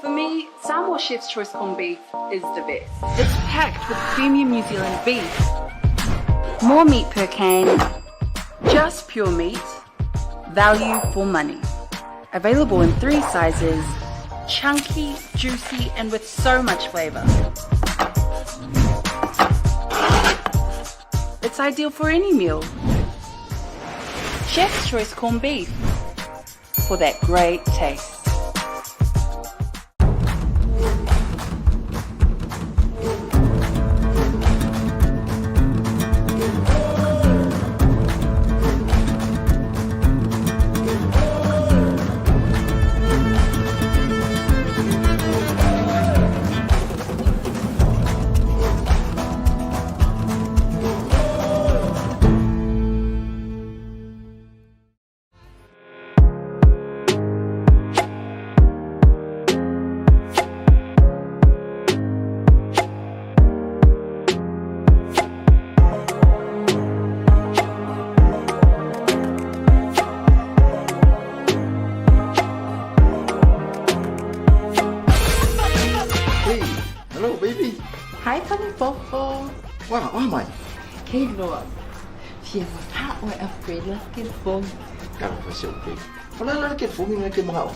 For me, Samoa Chef's Choice corned beef is the best. It's packed with premium New Zealand beef. More meat per can, just pure meat, value for money. Available in 3 sizes, chunky, juicy, and with so much flavour. It's ideal for any meal. Chef's Choice corned beef, for that great taste. Hi, Tony Fofo. Wow, oh my. Hey, Lord. Fia mata o Afrila ke phone. Kala fa se okay. Wala la ke phone nga ke mga o.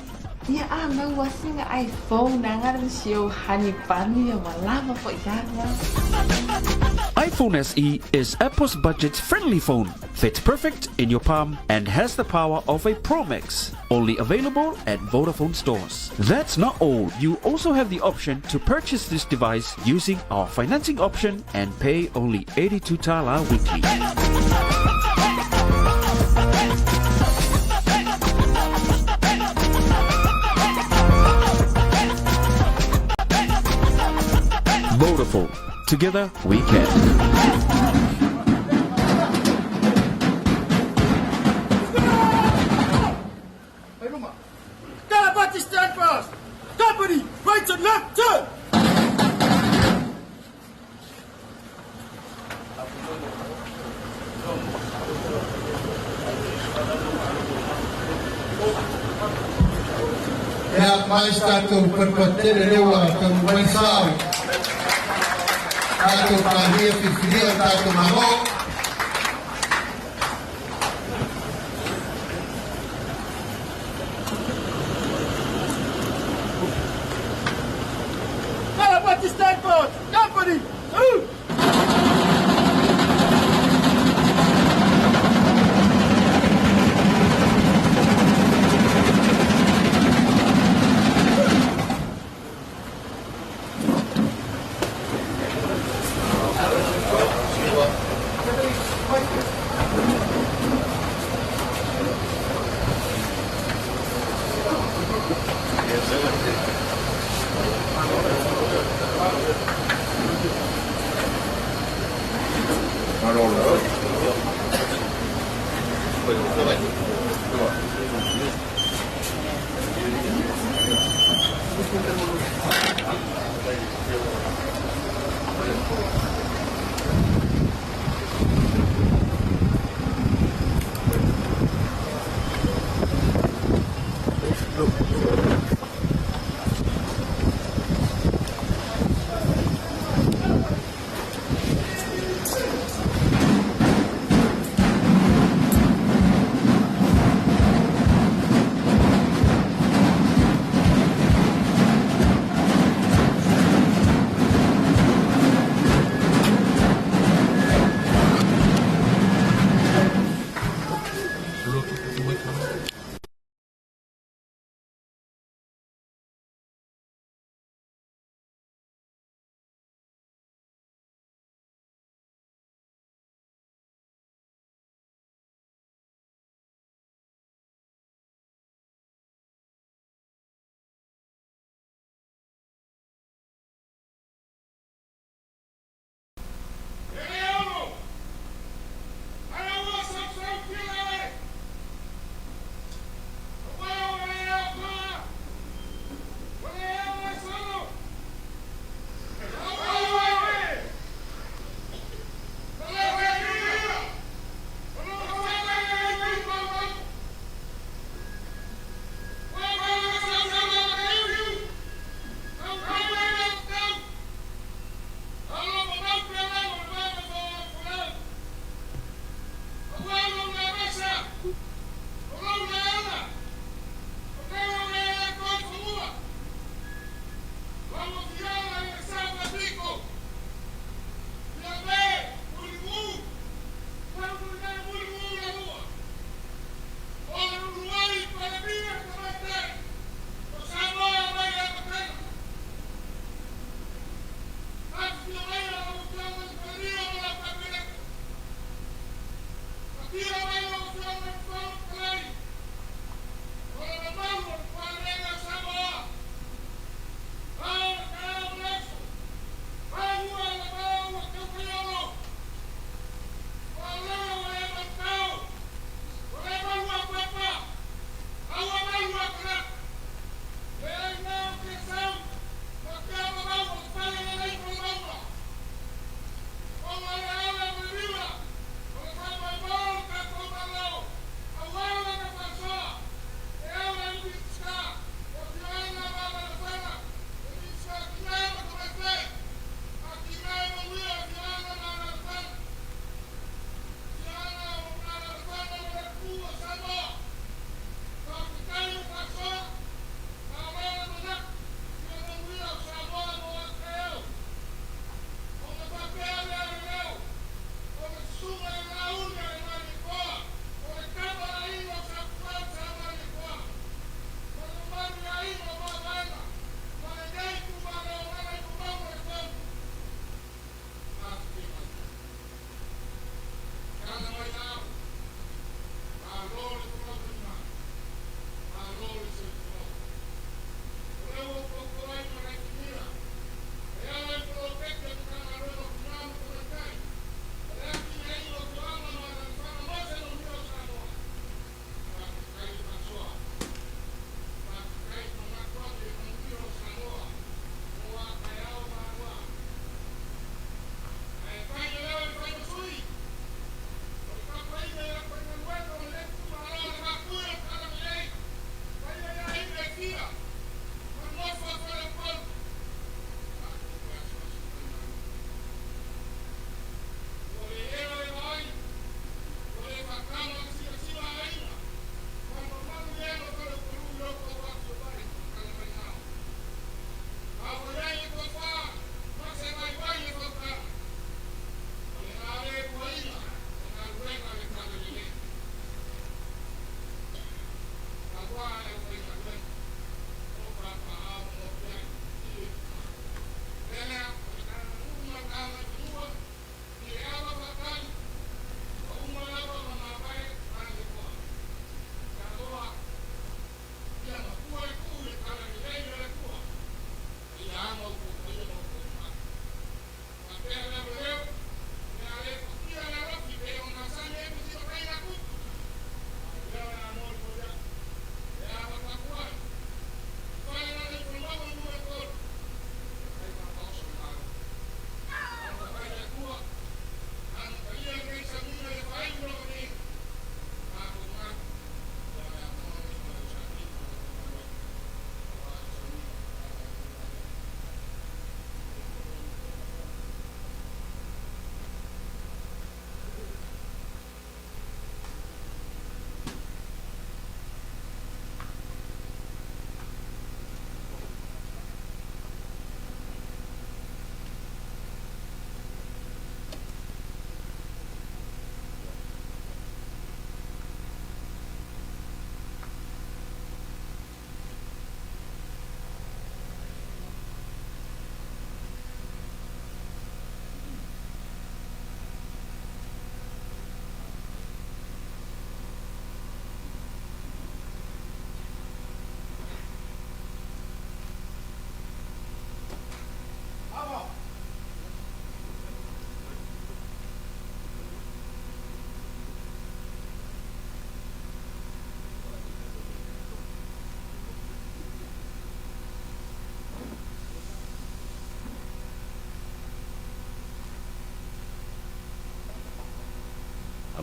Ya no wasing iPhone na nga rin siyo honey bunny ya wala mo po yana. iPhone SE is Apple's budget-friendly phone. Fits perfect in your palm and has the power of a Pro Max. Only available at Vodafone stores. That's not all. You also have the option to purchase this device using our financing option and pay only 82 Tala weekly. Vodafone. Together we can. Galabati stand fast! Company, right and left, turn! Ya mais satu perbuatan lewat ke Wansau. Satu pagi fikiran satu mabuk. Galabati stand fast! Company, move!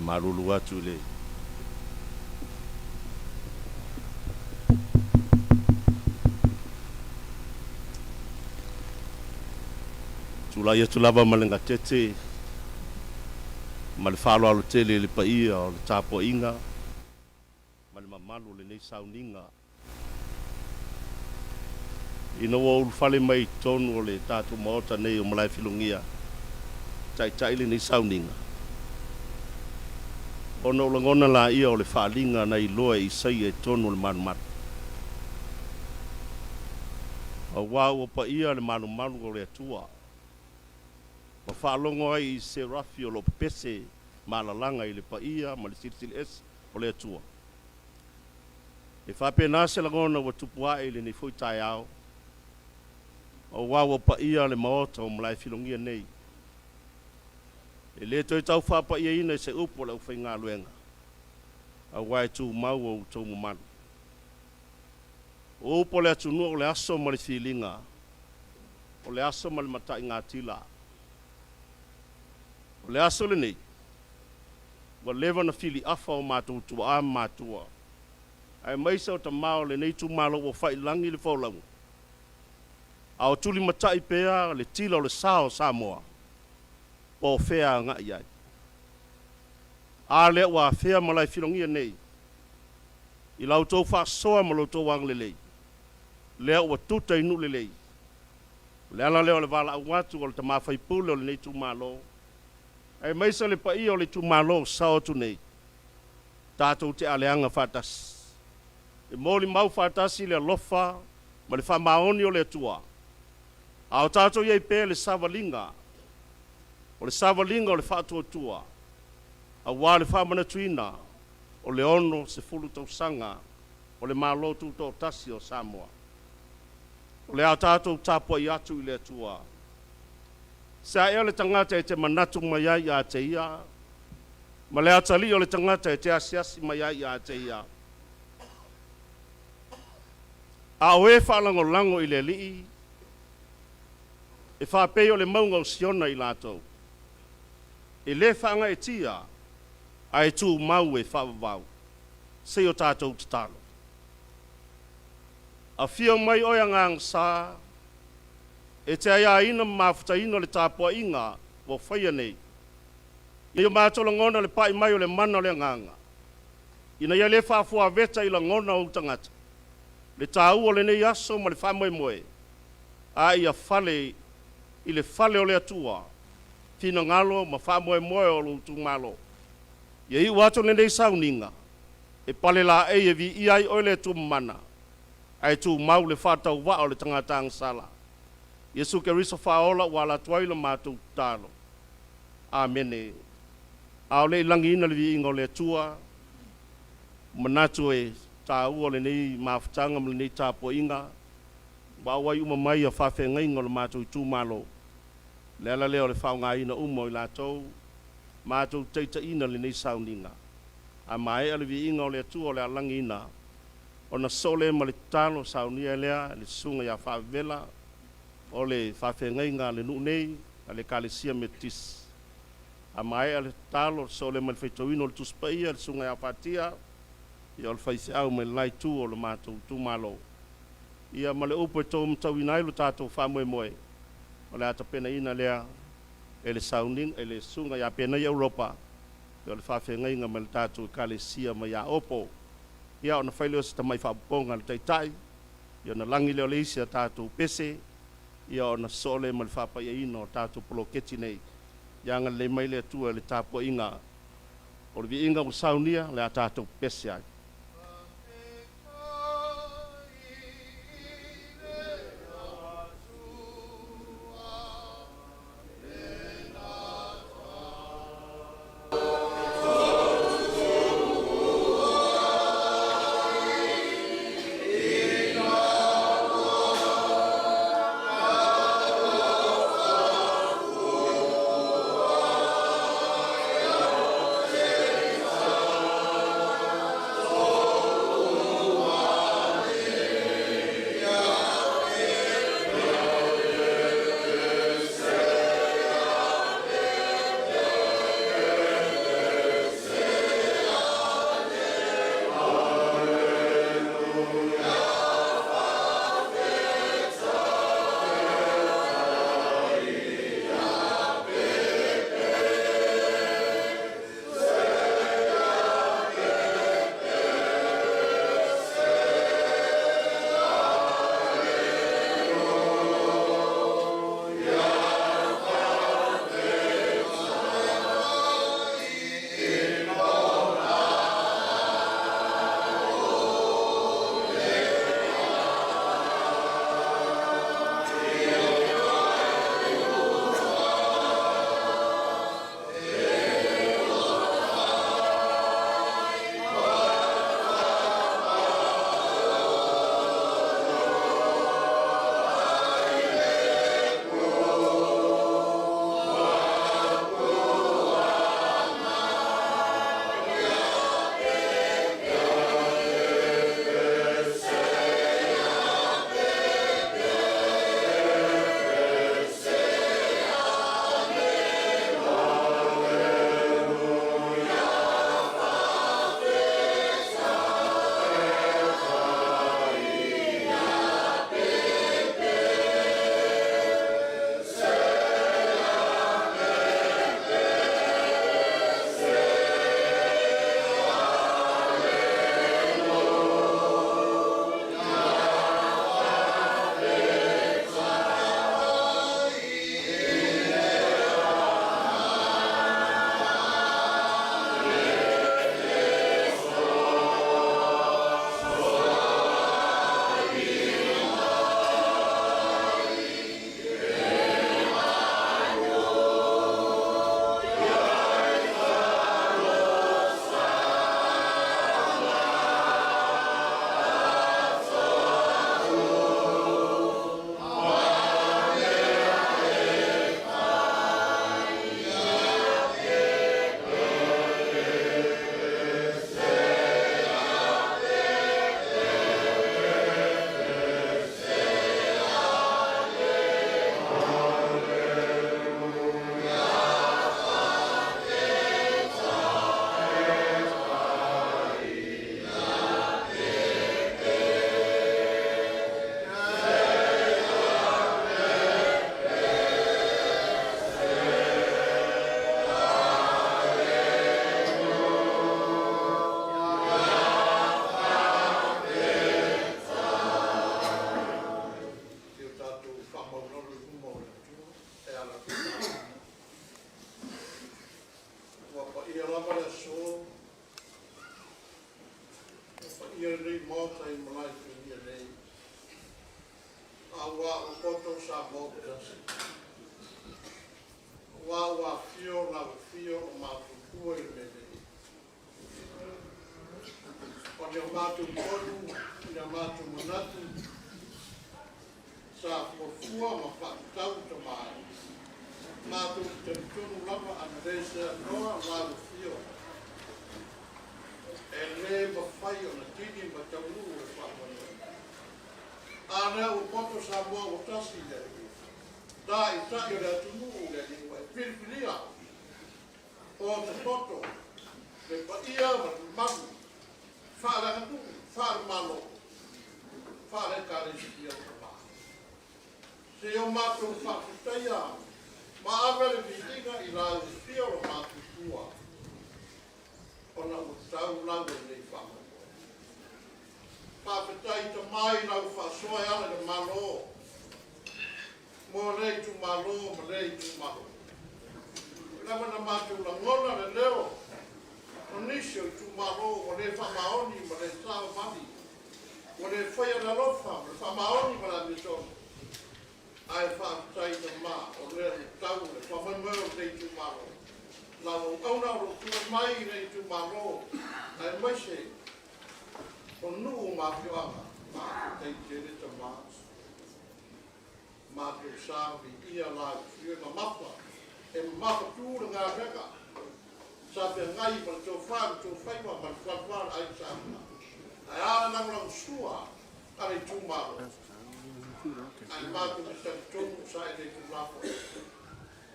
marulu atu le tula ia tulava malenga tete mal falo alu tele le paia o le tapo inga mal mamalu le nei sauninga ina wo fale mai tonu o le tatu mota nei o malai filungia tai le nei sauninga ono langona la ia o le faalinga na iloa I sai e tonu le manumat o wau o paia le manumalu o le atua ma whaalongo ai I se rafi o lo pese malalanga I le paia ma le silisili es o le atua. E whapena se langona wa tupua I le ni fui tai au. O wawa paia le maota o mlai filongia nei. E le toi tau whapaia ina se upo le ufai ngā luenga. A wai tu mau o tau mumanu. O upo le atunua o le aso ma le filinga. O le aso ma le matai ngā tila. O le aso le nei, wa lewa na fili afa o mātua tua a mātua. Ai maisa o ta mao le nei tu malo o whai langi le whaulangu. A o tuli matai pea le tila o le sao Samoa. O whea ngā iai. A lea wa whea malai whirongia nei. I lau tau wha soa malo tau wang le lei. Lea ua tuta inu le lei. Le ala leo le wala au watu o le ta mawhai pule o le nei tu malo. Ai maisa le pai o le tumalo sao tu nei. Tātou te aleanga whatas. E mōli mau whatasi le alofa, ma le whamaoni o le atua. A o tātou iei pē le savalinga. O le savalinga o le whatua tua. A wā le whamana tuina, o le ono se fulu tau sanga, o le malo tu tau tasi o Samoa. O le a tātou tāpua I atu I le atua. Sa ea le tangata e te manatu mai ai a te ia. Ma le atali o le tangata e te asiasi mai ai a te ia. A o e whaalango lango I le lii. E whapei o le maunga o siona I lātou. E le whaanga e tia. A e tū mau e whaavavau. Se o tātou te talo. A whio mai oia ngang saa. E te aia ina mafuta ina le tāpua inga o whaia nei. Ia mātola ngona le pai mai o le mana o le nganga. Ina ia le whafua veta I la ngona o tangata. Le tāu o le nei aso ma le whamoe moe. A ia whale I le whale o le atua. Fina ngalo ma whamoe moe o lo tūmalo. Ia I wato le nei sauninga. E pale la e vi iai o le tūmana. Ai tū mau le whatau wa o le tangata ang sala. Yesu ke riso faola wala tuaila mātou tālo. Amene. Ao le ilangi ina le vi ingo le tua. Manatu e tāu o le nei mawhatanga ma le nei tāpua inga. Wawai uma mai a whawhenga ingo le mātou tūmalo. Le ala leo le whaunga ina umo I lātou. Mātou teita ina le nei sauninga. A mai ale vi ingo le tua o le alangi ina. O na sole ma le tālo saunia lea le sunga ya whawela. O le whawhenga le nunei, a le kalesia metis. A mai a le talo, so le mal whaitawino le tuspaia, le sunga ya whatia, I o le whaise au me lai tu o le mātou tūmalo. Ia ma le upo e tō mtawina ilu tātou whamoe moe. O le ata pena ina lea, e le sauning, e le sunga ya pena I Europa. I o le whawhenga me le tātou kalesia ma ya opo. Ia o na whaileo se tamai whaponga le taitai. Ia na langi leo le isi a tātou pese. Ia o na sole ma le whapaia ino o tātou poloketi nei. Ia ngā le mai le atua le tāpua inga. O le vi inga o saunia le a tātou pese ai. ia rei mota i malai tu ia rei. Awa o koto sa mota. Wa fio la fio o matu kua i me rei. O ni o matu kodu, ni o matu manatu. Sa fua ma whakatau ta mai. Matu te tunu lava ana reisa noa la fio. E le ma whai o na tini ma taunu e whakamana. Ana o poto Samoa o tasi le. Da i tai o le atunu o le lingua e piripiria. O te poto. Le pa ia ma tu magu. Whaala hatu, whaala malo. Whaala e kare si ia o ma. Se o mātou whakutaia. Ma awere vihinga i la o fio o mātou tua. Ona o tau lau e nei whamakoa. Whawhetai ta mai lau whasoa ala le malo. Mo rei tu malo, mo rei tu malo. Lama na mātou la ngona le leo. O nisio tu malo, mo rei whamaoni, mo rei tāo mani. Mo rei whaia la lofa, mo rei whamaoni mo la misoni. Ai whawhetai ta mā, o rei tau le whamameo rei tu malo. La o kauna ro tu mai nei tu malo ai mai se o nu ma fianga ma te tere te ma tu savi ia la fio na mapa e mapa tu nga rega sa pe ngai pa to fai ma ai sa ai ala na ngla sua ai tu malo ai ma tu se tu sa e tu la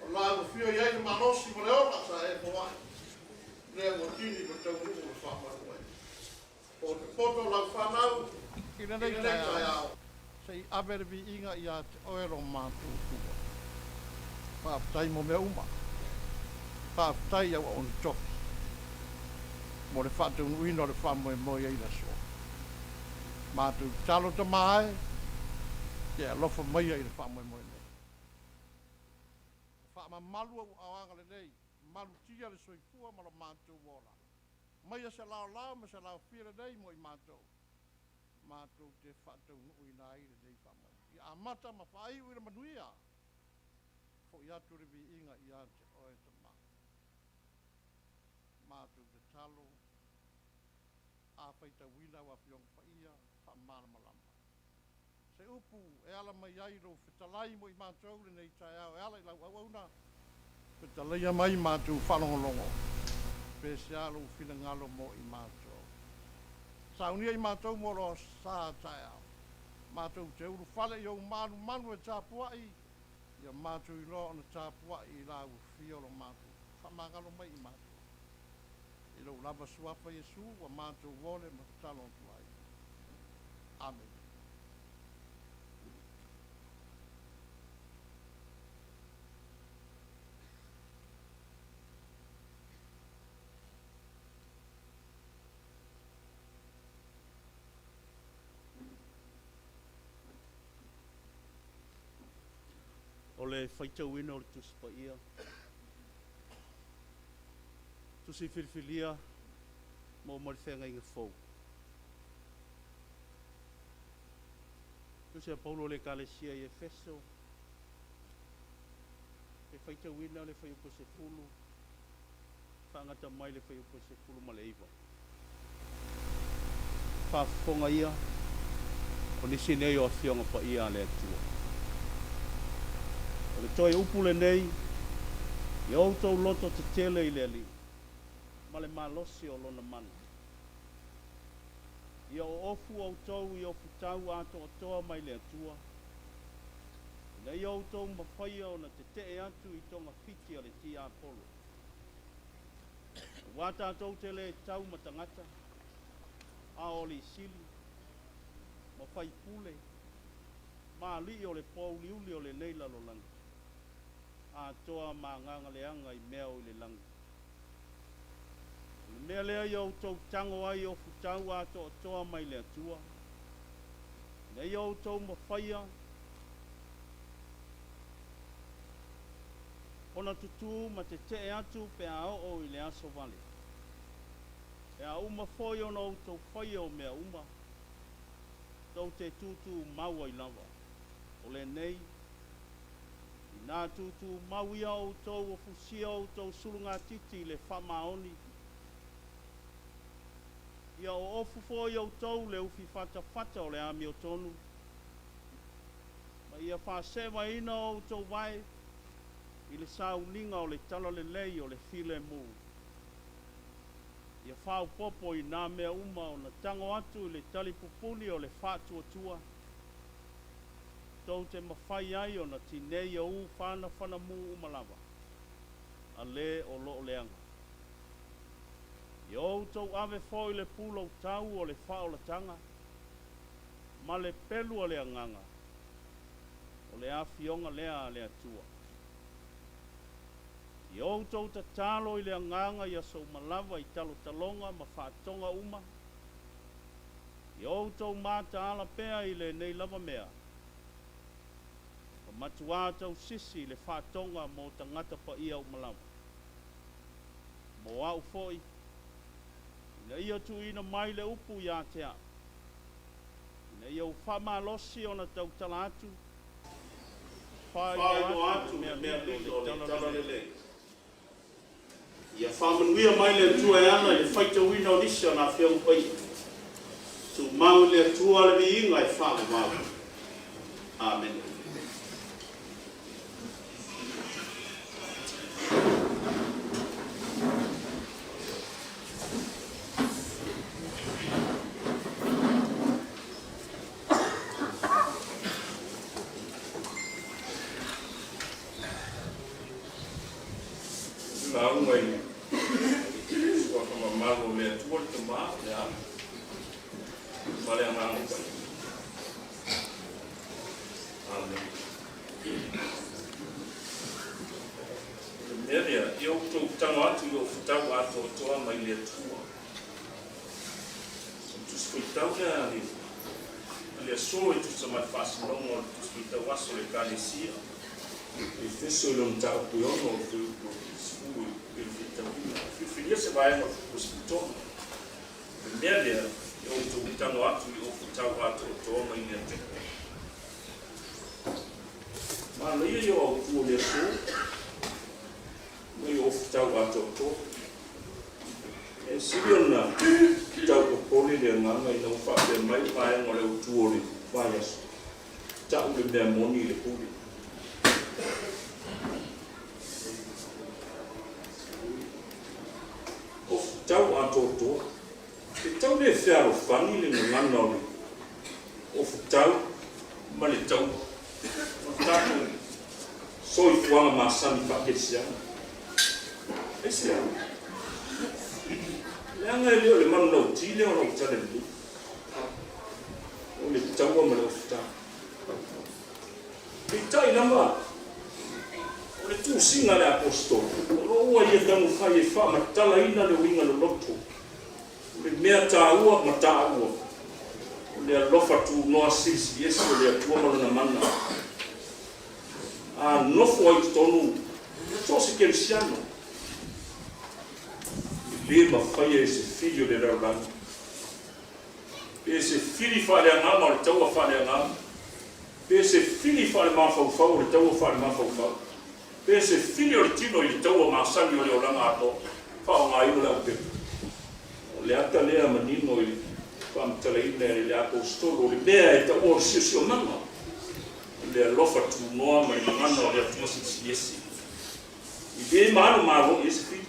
la fio ia i manosi mo leo ka sa e poa le mo tini mo tau rumo fa ma koe o te poto la whanau ina nei tai au sei avere vi inga ia te oero mātu tua whaafutai mo mea uma whaafutai au on toki mo le whātau nuino le whamoe mo ia ina so mātu talo ta mai ia lofa mai ia ina whamoe mo ia ma malu au anga le nei malu tia le soifua ma lo mātou wola mai a se lao ma se lao whira nei mo i mātou te whatau nui nai le nei whamai i a mata ma whai uira manuia fo i atu revi inga i ate oe te mātou te talo a whaita wina wa whiong whaia whamana malama se upu e ala mai ai ro whetalai mo i mātou le nei tai au e ala i lau au na whetalai mai mātou whanongolongo pesialo whina ngalo mo i mātou saunia i mātou mo ro sā tai au mātou te uru whale i au manu e tāpuai ia mātou i loa na tāpuai i lau whiolo mātou whamangalo mai i mātou i lau lava suapa Jesu wa mātou wole ma talon tuai Amen. O le whaitau ina o le tusipa ia. Tusi whirwhilia mo marwhenga inga fau. Tusi a Paulo le kalesia i Efeso. Le whaitau ina le whaiupo se fulu. Whangata mai le whaiupo se fulu ma le iwa. Whaafonga ia. O nisi nei o a whionga pa ia le atua. O le toi upule nei, i outou loto te tele i le ali, ma le malosi o lona manu. I o ofu outou i ofu tau ato o toa mai le atua. Na i outou mawhaia o na te te atu i tonga whiti a le ti apolo. Wata atou te le tau matangata, a o li sili, mawhai pule, ma li o le pou liuli o le neila lo langa. A toa maanganga leanga i mea o le langa. Le mea lea i au tau tango ai o futau a toa mai le atua. Le i au tau mawhaia. Ona tutu ma te te atu pe a o i le aso vale. a uma foi o no to foi o mea uma. Tau te tutu maua I lava. O le nei. Nā tutu maui au tau o fusia au tau surunga titi le whamaoni. Ia o ofu foi au tau le ufi fata o le ami o tonu. Ma ia whasewa ina au tau vai. I le sauninga o le tala le lei o le file mu. Ia whau popo I nā mea uma o na tango atu I le tali pupuli o le whātua tua. Tau te mawhai ai o na tinei au whana mu umalawa. A le o lo leanga. I au tau ave foi le pulo tau o le whao la tanga. Ma le pelu o le anganga. O le awhionga lea le atua. I au tau ta talo I le anganga I aso malawa I talo talonga ma whaatonga uma. I au tau mata ala pea I le nei lava mea. Matua tau sisi le whātonga mō tangata pa ia o malawa. Mō au foi. Ina ia tu ina mai le upu ia te a. Ina ia u whamalosi o na tau tala atu. Whai no atu mea milo le tala lelei. Ia whamanuia mai le tua e ana I whaita wina o nisi o na whiau pai. Tu mau le tua le vi inga I whamau. Amen. Isso não está apoiando o escuro ele fica se vai no hospital primeiro eu estou tentando ato e hospital ato toma em mente mas aí eu o leso no hospital ato é siriona tá o poli de mama e não faz mais vai no o tuori vai tá o demônio le poli tau atoto e tau le fiaro fani le ngana o o tau ma le tau o tau so I fuanga masani pakesia ese le anga le manu no tile o no tale lu o le tau ma le o tau e tai namba o le tu singa le apostolo o ua ia tamu fai e wha ma Tatalaina le winga no loto le mea tāua ma tāua o le alofa tu noa sisi esi o le atua malana mana a nofo ai tonu so se kerisiano le ma fai e se filho le raulanga e se fili fa le angama o le taua fa le angama e se fili fa le mawhauwhau o le taua fa le mawhauwhau e se filho le tino I le taua masani o le olanga ato whao ngā ino le ape o le ata lea manino I Tatalaina le apostolo le mea e taua o sio manga le alofa tu noa ma I ngana o le atua sisi esi I le maano maaro I se fili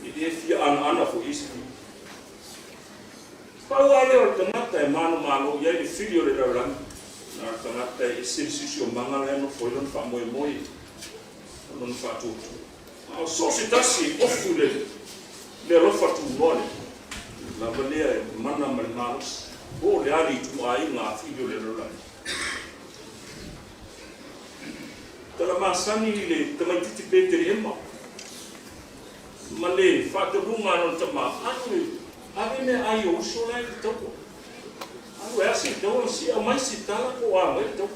I le fia ana fo I se fili pau ale o le tangata e maano maaro I le filho le raulanga na tangata e sisi o manga le no foi non fa moi non fa tutto o so si tasi ofu le rofa tu mole la valea mana manos o le ali tu ai na figlio le rola tala masani le tamatiti petri emma male fa to bunga non tama ave me ai o so la to é assim, então se a mãe citar com a mãe então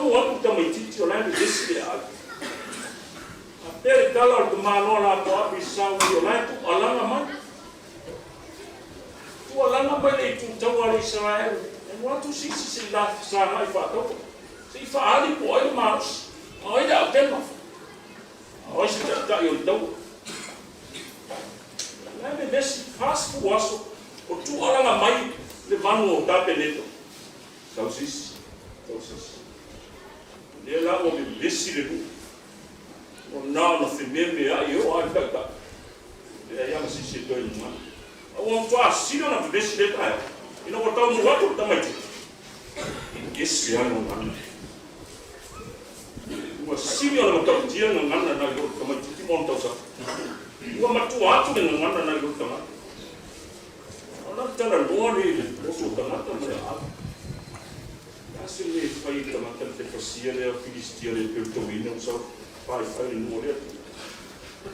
o outro também titi olhando desse lado Ele kala o mano la po api sau o lai tu alanga mai. Tu alanga mai le tu tau ala Israel. E mo tu si la sa mai fa to. Si fa ali po e mas. Ai da tema. Ai se ta yo do. Na me vesi fast fu aso. O tu alanga mai le manu o tape neto. Sausis. Le la o me vesi le tu. O nā na wheneme a i o ai kaka. Le a yama sisi e toi numa. A o tua sino na vesi le tae. Ina o tau muato o tamaiti. Esi ana o ngana. Ua sino na tau tia na ngana na i o tamaiti. Ti mon tau sa. Ua matua atu na ngana na i o tamaiti. Ana tana loa le oso o tamata mea apu. Asi le whai tamata te pasia le a Filistia le Peltowina o sau. Fai no le.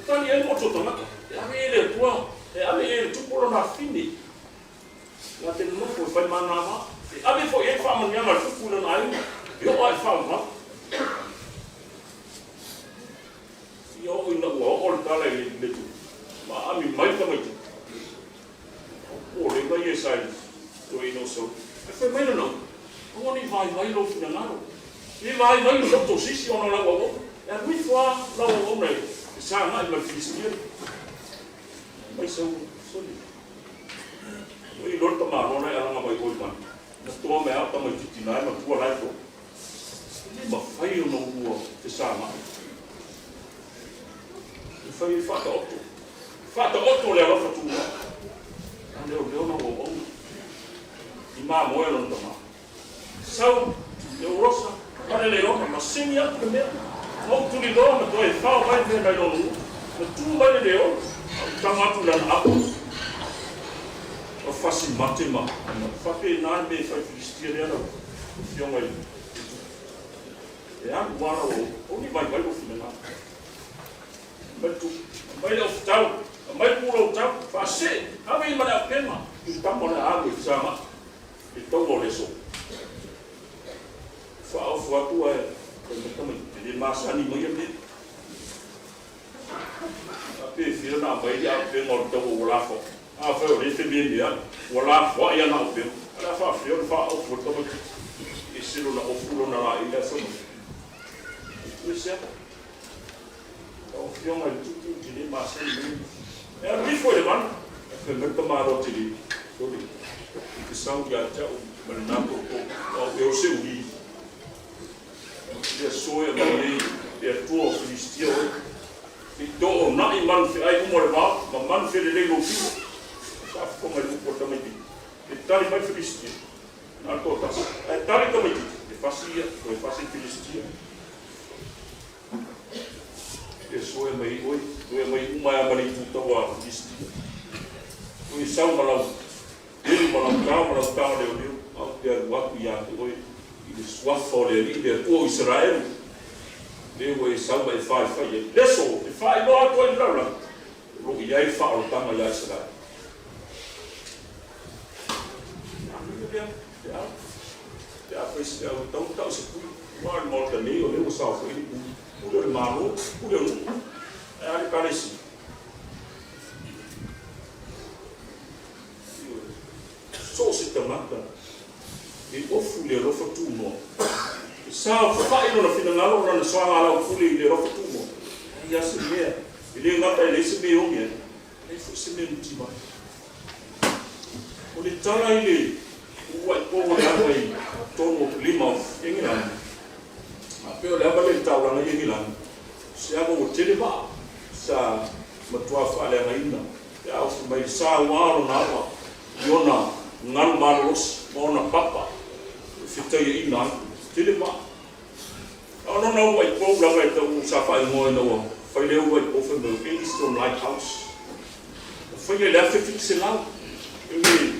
Tani e mo totona. E ave ele tua, e ave ele tu por na fini. Na te no foi fai manama. E ave foi e fa mania na tu por na ai. Yo ai fa ma. Yo ina o tala e le tu. Ma ami mai ta mai. O le vai e sai. Tu ino so. E foi mai no. O ni vai lo fina naro. Ni vai lo to sisi ona la go. E a mui fua lau o omrei, e sa ngai mai Filistia. Mai sau soli. Ui lorta marona e alanga mai oi man. Na toa me ata mai titinai ma tua laiko. Ma whai o no ua te sa mai. E whai whata oto. Whata oto le alafa tua. A leo na o omu. I maa moe lona tama. Sau, leo rosa, pare le rona, ma semi atu le mea. O tuli doa na toi whao mai me mai lonu. Na tū mai leo, tamatu lana apo. O whasi mate ma. Whape nāi me whai Filistia rea rau. Fionga i. E anu wana o ni mai o whina nā. Mai tu, mai leo whtau, mai pūra o tau. Whase, hawe i mana a pema. I tamana āgu i whama. I tau o leso. Whao whatua e. Ele masani mai ame. Ape fira na mai a pe ngor to o la fo. A fa o le te me ya. O la fo ya na pe. Ala fa fira fa o fo to. E silo na o fulo na la ila so. Isso é. O fio mai tu ele masani. É mi fo le man. Fe me to ma ro ti. Tori. Ki sang ya cha o na ko o eu se ui. Ia soia mai ia tua Filistia i do na i man fi ai mo le va ma man fi le lo fi sa ko mai ko ta mai e tali mai Filistia na ko ta e tali ko mai e fasia ko e fasi Filistia e soia mai oi e mai uma ya mai tu to wa Filistia o sa ma ele ma ta le o te wa ku ya oi i swafo le ide o Israel le o samba e fai leso e fai no to in laula lo i ai fa o tama ya Israel ya pues ya tão se por morta ne o le sa foi o le malo o le é ali parece só se tamata e ofu le rofa tumo. Sa fai no fina ngalo na swanga ala fuli le rofa tumo. Ya se mea. Ile ngata ile se me onge. E fu se me mtima. O le tala ile o po le ai tono lima England. A pe le aba le tala na England. Se aba o teleba sa matua fa le ngaina. Ya o mai sa waro na wa. Yona ngal malos ona papa. Fitai e ina, tele ma. Ano na wai po la wai tau Savai'i ngoi na wa. Whai leo wai po whai Kingston Lighthouse. Whai e lea whiwhiksi lau. E me,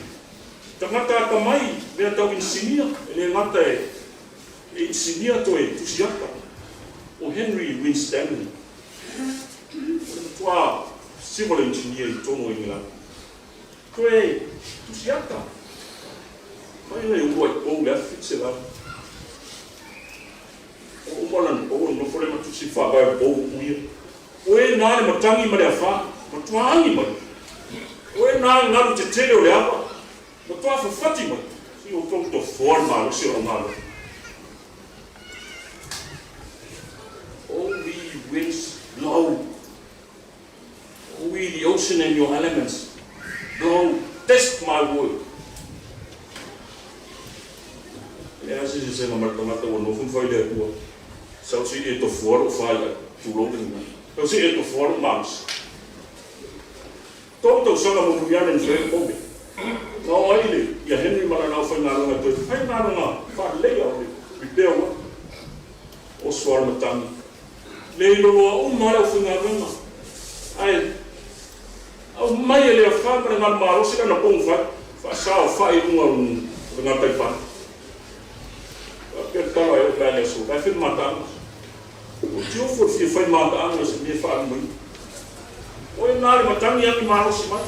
tangata ka mai, mea tau insinia. E le ngata e insinia to e tusiaka. O Henry Winstanley. O le tua civil engineer i tono England. Ko e tusiaka. Mai nei uai o le fitse la. O molan o no fole matu si fa ba o uia. Oe nā le matangi ma le awha, matuangi mai. Oe nā ngaru te tere o le apa, matua whawhati mai. Si o tōku tō whoan mālo, si o mālo. All the winds blow. All the ocean and your elements blow. Test my word. Ja, ze zeggen maar dat we nog een vijf jaar doen. Zou ze het of voor of vijf jaar lopen? Zou ze het of voor maaks? Toch zou we moeten gaan in veel komen. Nou, eigenlijk, je hebt niet maar nou van naar een punt. Hij naar een vaak leeg al die beelden. Os voor met dan. Leelo om maar over naar een. Hij, als mij je leeft gaan maar naar als ik aan de pomp va zou vijf doen naar bij van. Ik kan wel klein zo. Hij vindt maar dan. Hoe voor je vijf maanden aan is meer vaak moet. Oye naar maar dan niet maar als maar.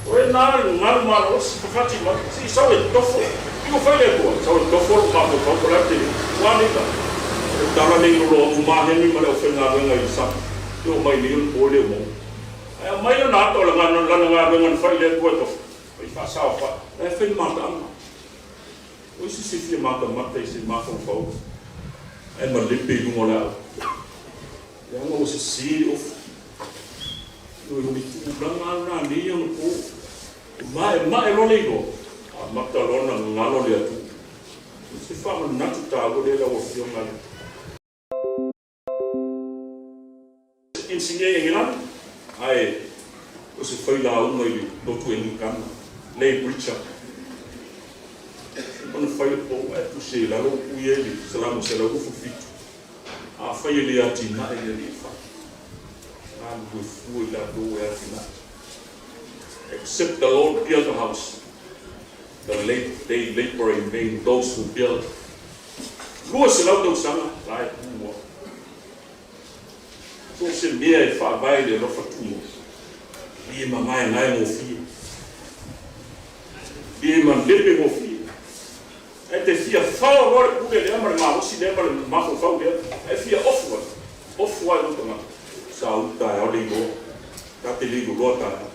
Oye naar maar als gaat je maar. Zie zou het toch voor. Ik wil vijf voor. Zou het toch voor maar voor probleem te. Waar niet dan. Daar alleen nog maar niet maar over naar een zak. Yo mij niet oordeel man. Hij mij dan had al een vijf voor toch. Ik ga zelf. Hij vindt maar dan. Hoe is het je maakt een mat deze maakt een fout en maar lippen doen we nou ja maar als je ziet of doe niet lang aan die jongen maar rolego maakt al een ngalo dia tu se fama natu tago de la of jongen insigne in Engeland ai os se foi lá um noi do tu em campo lei Richard on fai po e pusi la ro uye salamu se la ro fu fit a fai le ati na e le fa an go fu la do e ati na except the Lord built the house they labor in vain those who build go se la do sana lai mo so se me fa vai le ro fa tu bi ma mai nai mo fi bi ma lepe mo fi e te fia whao rore puke lea mare ngā hosi lea mare mako whao lea e fia ofuai luka ngā sa uta e ole igo ka te ligo loa tāna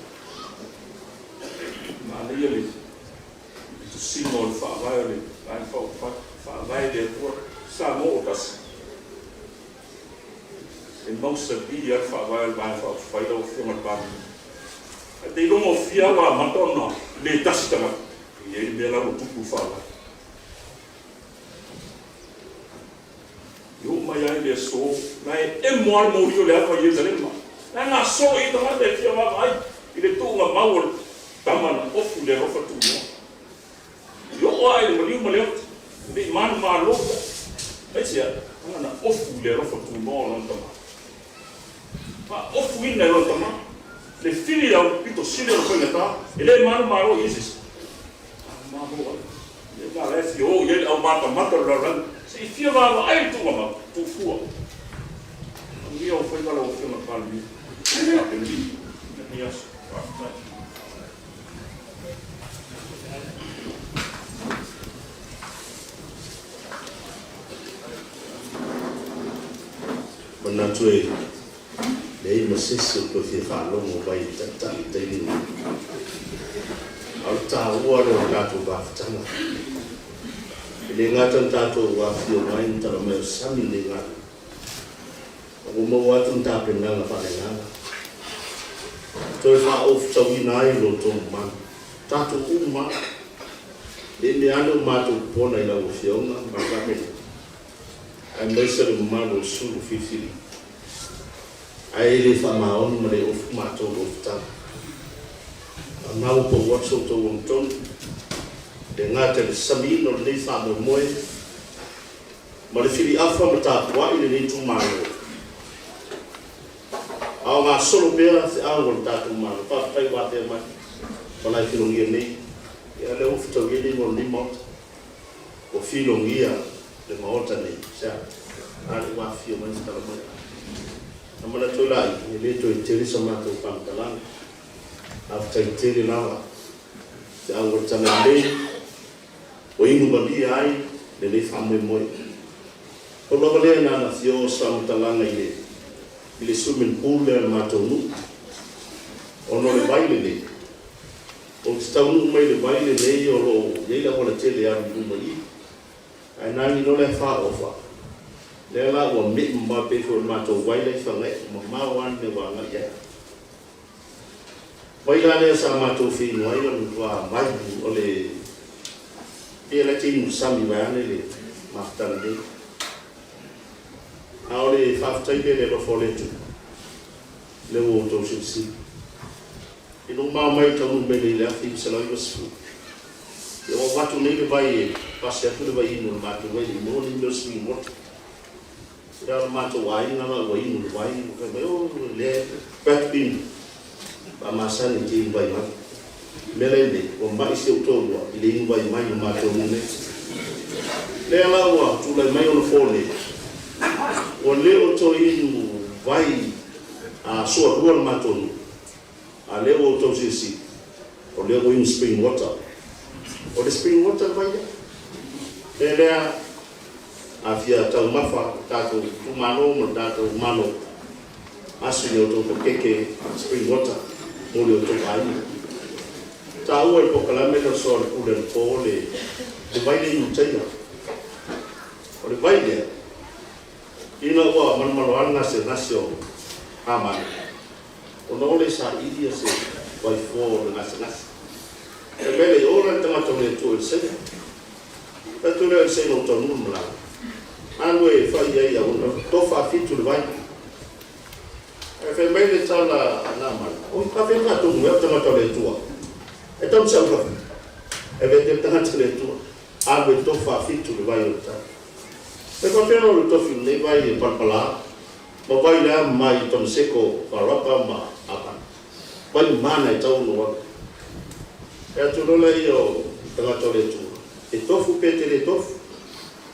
nā lea le i tu sino le whaavai ole lai whaavai lea tua sa mo o tasi e mausa bi ar whaavai ole lai whaavai lau whionga pāmi e te ilongo fia wa matona le tasi tanga i e mea lau tuku whaavai yo mai ai le so nai e moar mo rio le apa ye zalema na nga so i to mate fia wa ai i le tu nga maul tamana ofu le rofa tu mo yo ai le mo le le man ma lo ai sia na ofu le rofa tu mo non tama pa ofu in le tama le fili ya pito sile ro ko ta ele man ma lo isis ma ho le ga le fio ye au mata ro se fia va ai tu ma tu fu io foi la o fio ma palmi yes Mana tue dei masisi ko fi falo mo bai tata tei ni alta uaro ka tu ba tama le ngata tato wa fio mai tara me sami le ngata o mo wa tu ta penga la pa le ngata to fa of tawi nai lo to man tato uma le ando ma to pona ila o fio na ba ka me ai me se le ma lo su fifili ai le fa ma on me of ma to of ta ma o po wa so to on ton de ngata le sami no le fa mo moe ma le fili afa mata wa ile ni tu malo au ma solo pera se au ngol ta tu malo pa pai wa te ma pa la filo ngi nei ya le of to ngi mo ni mo o filo ngi ya le ma ota nei sa ali wa fio ma sta ma amana to lai le to interi sama to pam talan after interi lava se au ngol ta nei o ingu babi ai le le famu moi o lo le na na fio sa mutalanga ile i le swimming pool le matonu ono le baile le o te taunu mai le baile le o lo ye la wala tele ya ndu mai ai nani no le fa ofa le la wa mi ma pe ko mato baile fa ngai ma wan le wa ngai ya baila le sa mato fi no ai on wa mai o le e ti musami wa le ma tande aole fa taile le lo fole tu le wo to si ino ma mai tau me le afi se la yosu yo watu nei le vai passa tu le vai no mato vai no ni no swi mo ya mato wai na vai no vai o le pat bin ba masani ti vai ma melende o mai se uto wa ile vai mai no mato ne le la wa tu le mai no fole o le o to inu vai a so ruo mato a leo o si o leo in spring water o le spring water vai e lea a fia tau mafa tato tumano mo tato mano asu leo to keke spring water mo leo to ai tau e po kalame no so o le po le vai le utena o le vai le ina wa man anga se nasio ama o le sa idia se vai for na nas e mele ora tama tole to se ta tole se no to no mla anwe fa ia uno to fa fitu vai e fe mele tala na mal o ka fe na to mo tama tole to e tom se pro e vede tama tole to anwe to fa fitu vai o ta e ko fe no to fi ne vai pa pala mo vai la mai tom seko parapa ma apa vai mana e tau no e tu no le io tanga tole tu e tofu pete le tofu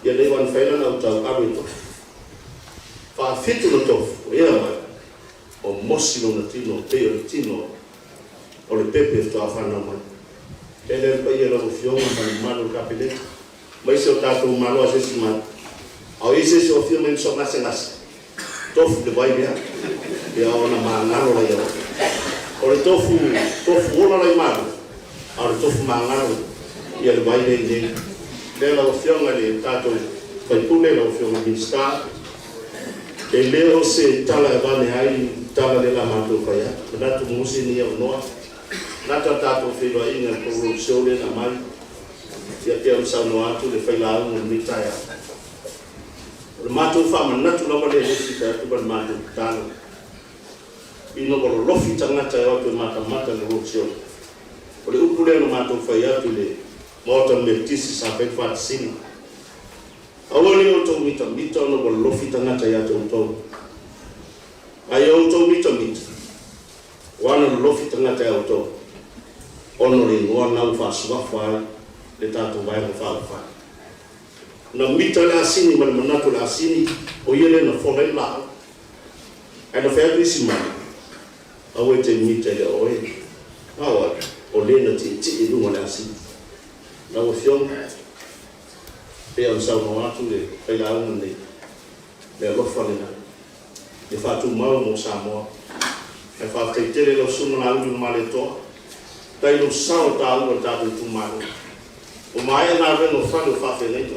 ia le wan faila na tau abe tofu fa fitu no tofu ia mai o mosino na tino pe o tino o le pepe to afana mai ele pa ia lo fioma ma malo kapele mai se o tato malo asesi ma au ise se o fioma in so na senas tofu de vai bia ia ona mangalo la ia o le tofu ona la imalo a le tofu mangalo ia le vai le la ofionga le tato vai pune la ofionga di sta e le o se tala vane ai tala le la mato kaya na tu musi ni o noa na tato filo ina ko so le na mai ia te sa no atu le fai la un mitaya o mato fa ma na tu la le si ta tu ban mato talo ino ko lo fi tanga ta o mata le rocio o le upule no mato fai atu le mota me tisi sa pe fa sini awole o to mita no ko lo fi tanga ta ya to ai o to mita wana lo fi tanga ta o to ono le wana fa swa le tato vai fa na mita la sini man manato la sini o yele na fole la ana fa bisima awe te mita le oe awa o le na ti lu na sini na o fion pe o sa mo atu le pe la un le lo fole na e fa tu mo Samoa e fa te tele lo suno na un male to dai lo sa ta u ta tu mano o mai na ve no fa lo fa fe nei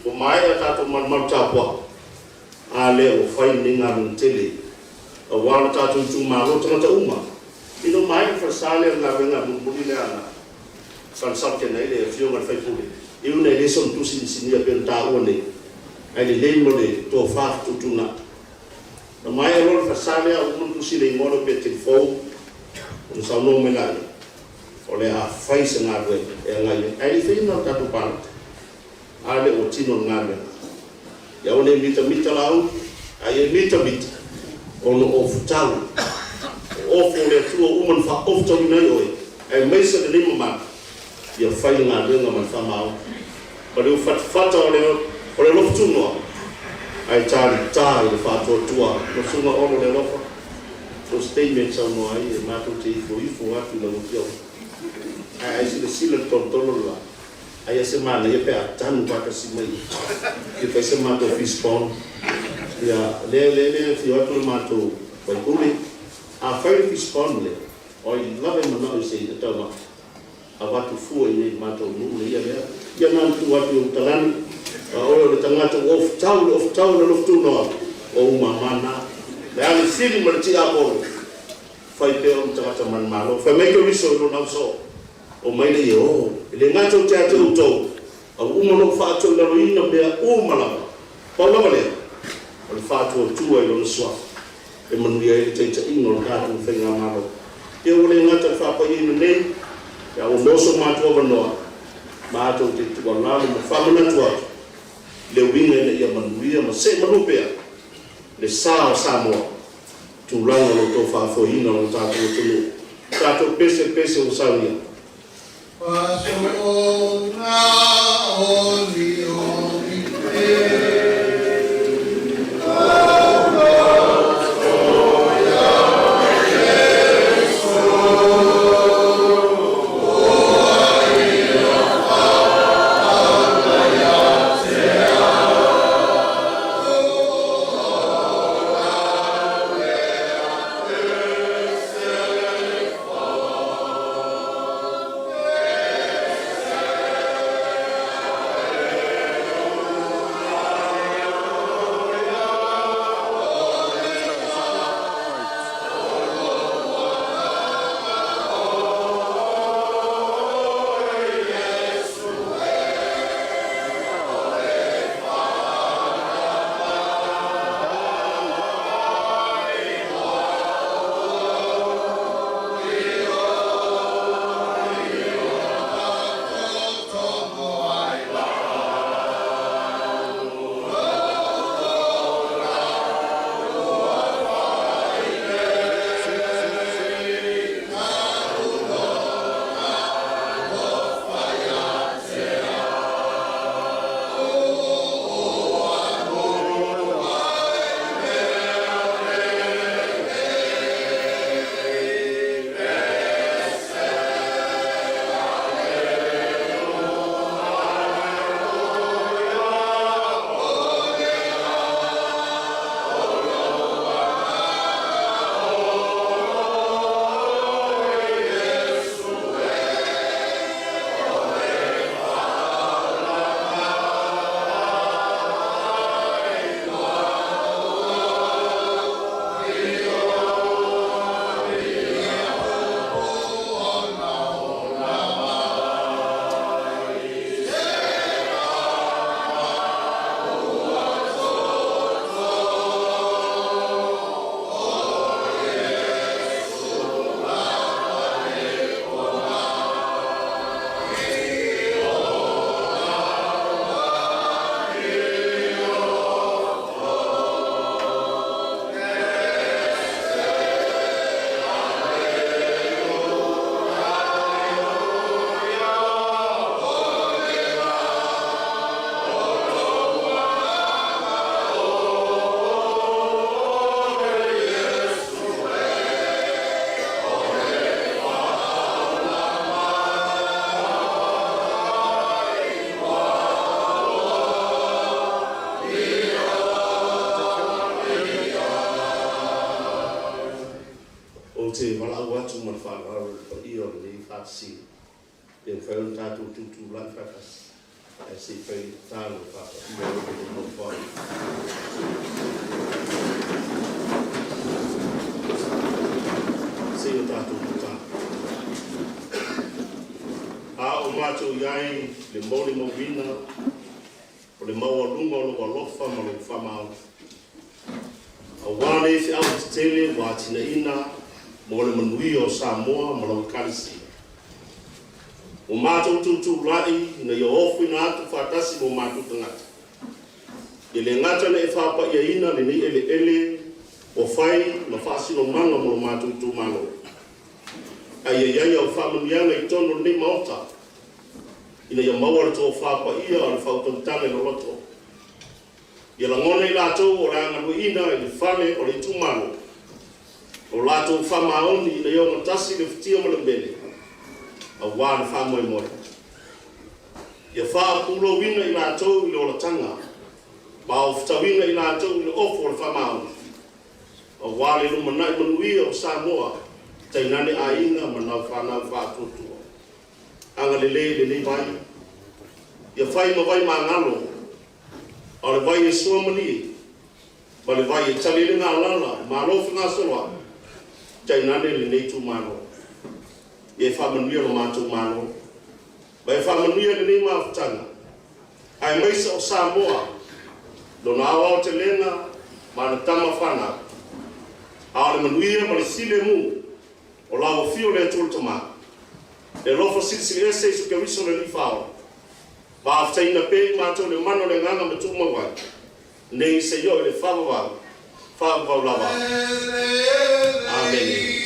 o mai ta to man ta po a le o fai ni nga mun tele o wa ta tu mano to ta uma ino mai fa sale na ve nga mun budi le ana san sa ke nei le fio nga fai puli e una le son tu sin ya per ta o ne ai le mo le to fa tu na o mai ro fa sale a un tu si le mo pe te fo un sa no me la o le a fai se nga ve e nga ye ai fe na ta tu pa ale o tino ngale ya o le mita lau ai mita ono o futalo o fo le tu o man fa o to nei oi ai mai se le mama ya fai nga le nga man fa mau o le fat o le lo tu no ai tali le fa to tua no suma o le lo fa so statement sa no ai e ma to te ifo atu la o tio ai se le sila to la ai se mana e pe atan pa ka si mai e pe se ma to fispon Ya, le fi watu mato pai kumi a fai respondle o I love him no say the tama a watu fu ni mato mu ya ya na tu watu utalani o le tangata of town of tuno o mamana le sili marti apo fai pe o tangata man malo fa make a riso no so o mai le yo le ngato te atu to o no fa to na ina be o mala pa lo vale o fatu tu e lo swa e manuia e te ino ka tu fenga malo e o le ngata fa pa ino nei ya o moso mato vano mato te tu na mo fa mana tu le winga e ya manuia ma se manupea le Samoa tu langa lo to fa fo ino lo ta tu pese o saunia le mole mo vina o le mau alunga o lo alofa ma lo whamau a wane se au tele wa tina ina mo le manui o Samoa ma lo kalisi o mātou tutu lai na ia ofu ina atu whatasi mo mātou tangata i le ngata na e whapa ia ina le ni ele o whai na whasino manga mo mātou Itumalo a ia o whamanianga I tono ni maota ina ia maua to whapa ia o le whautantane no loto. Ia la ngone I lātou o ranga ina I le whane o le Itumalo. O lātou whamaoni ina ia o matasi le whitia ma le mbele. A wāna whamoe more. Ia wha pulo wina I lātou I le ola tanga. Ma o ftawina I nātou le ofo le whamau. O wale no manai manuia o Samoa, tainane a inga manau whanau whātutua. Anga le vai. Ia whai ma vai mangalo, o le vai e suomani, ma le vai e talile ngā lala, ma lofa ngā soa, tainane le tūmano. Ia whamanuia lo mātou mano. Ma e whamanuia le mawhtanga. Ai maisa o Samoa, Dona awa o te lenga, ma na tama whana. A le manuia ma le sile mu, o lawa fio le atul tama. Le lofa sisi ese isu ke wiso le ni whao. Ba aftaina pe mātou le mano le nganga matu mawai. Nei se yo le whawawau. Whawawau lawa. Amen.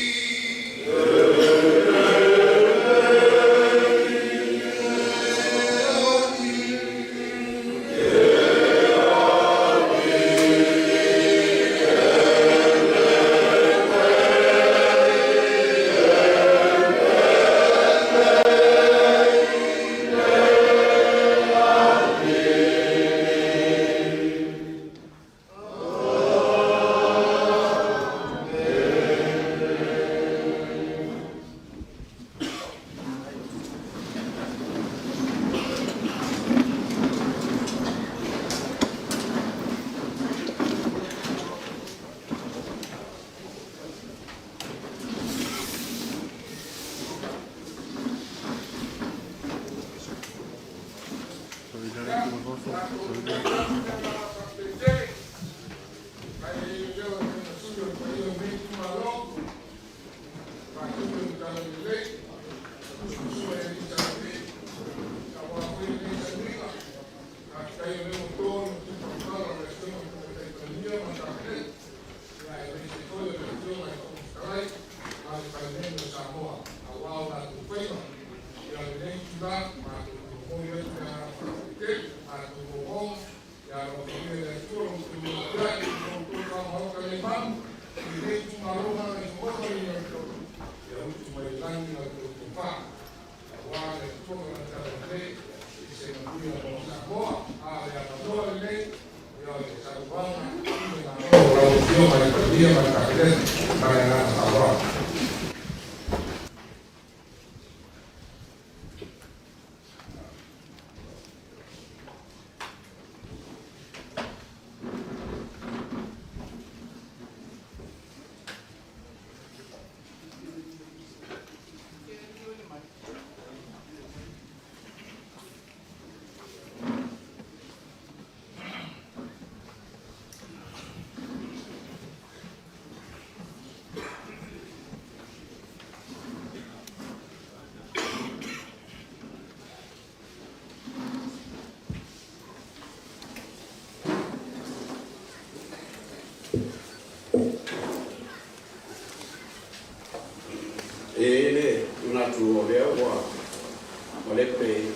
Ele una tu leo wa malepe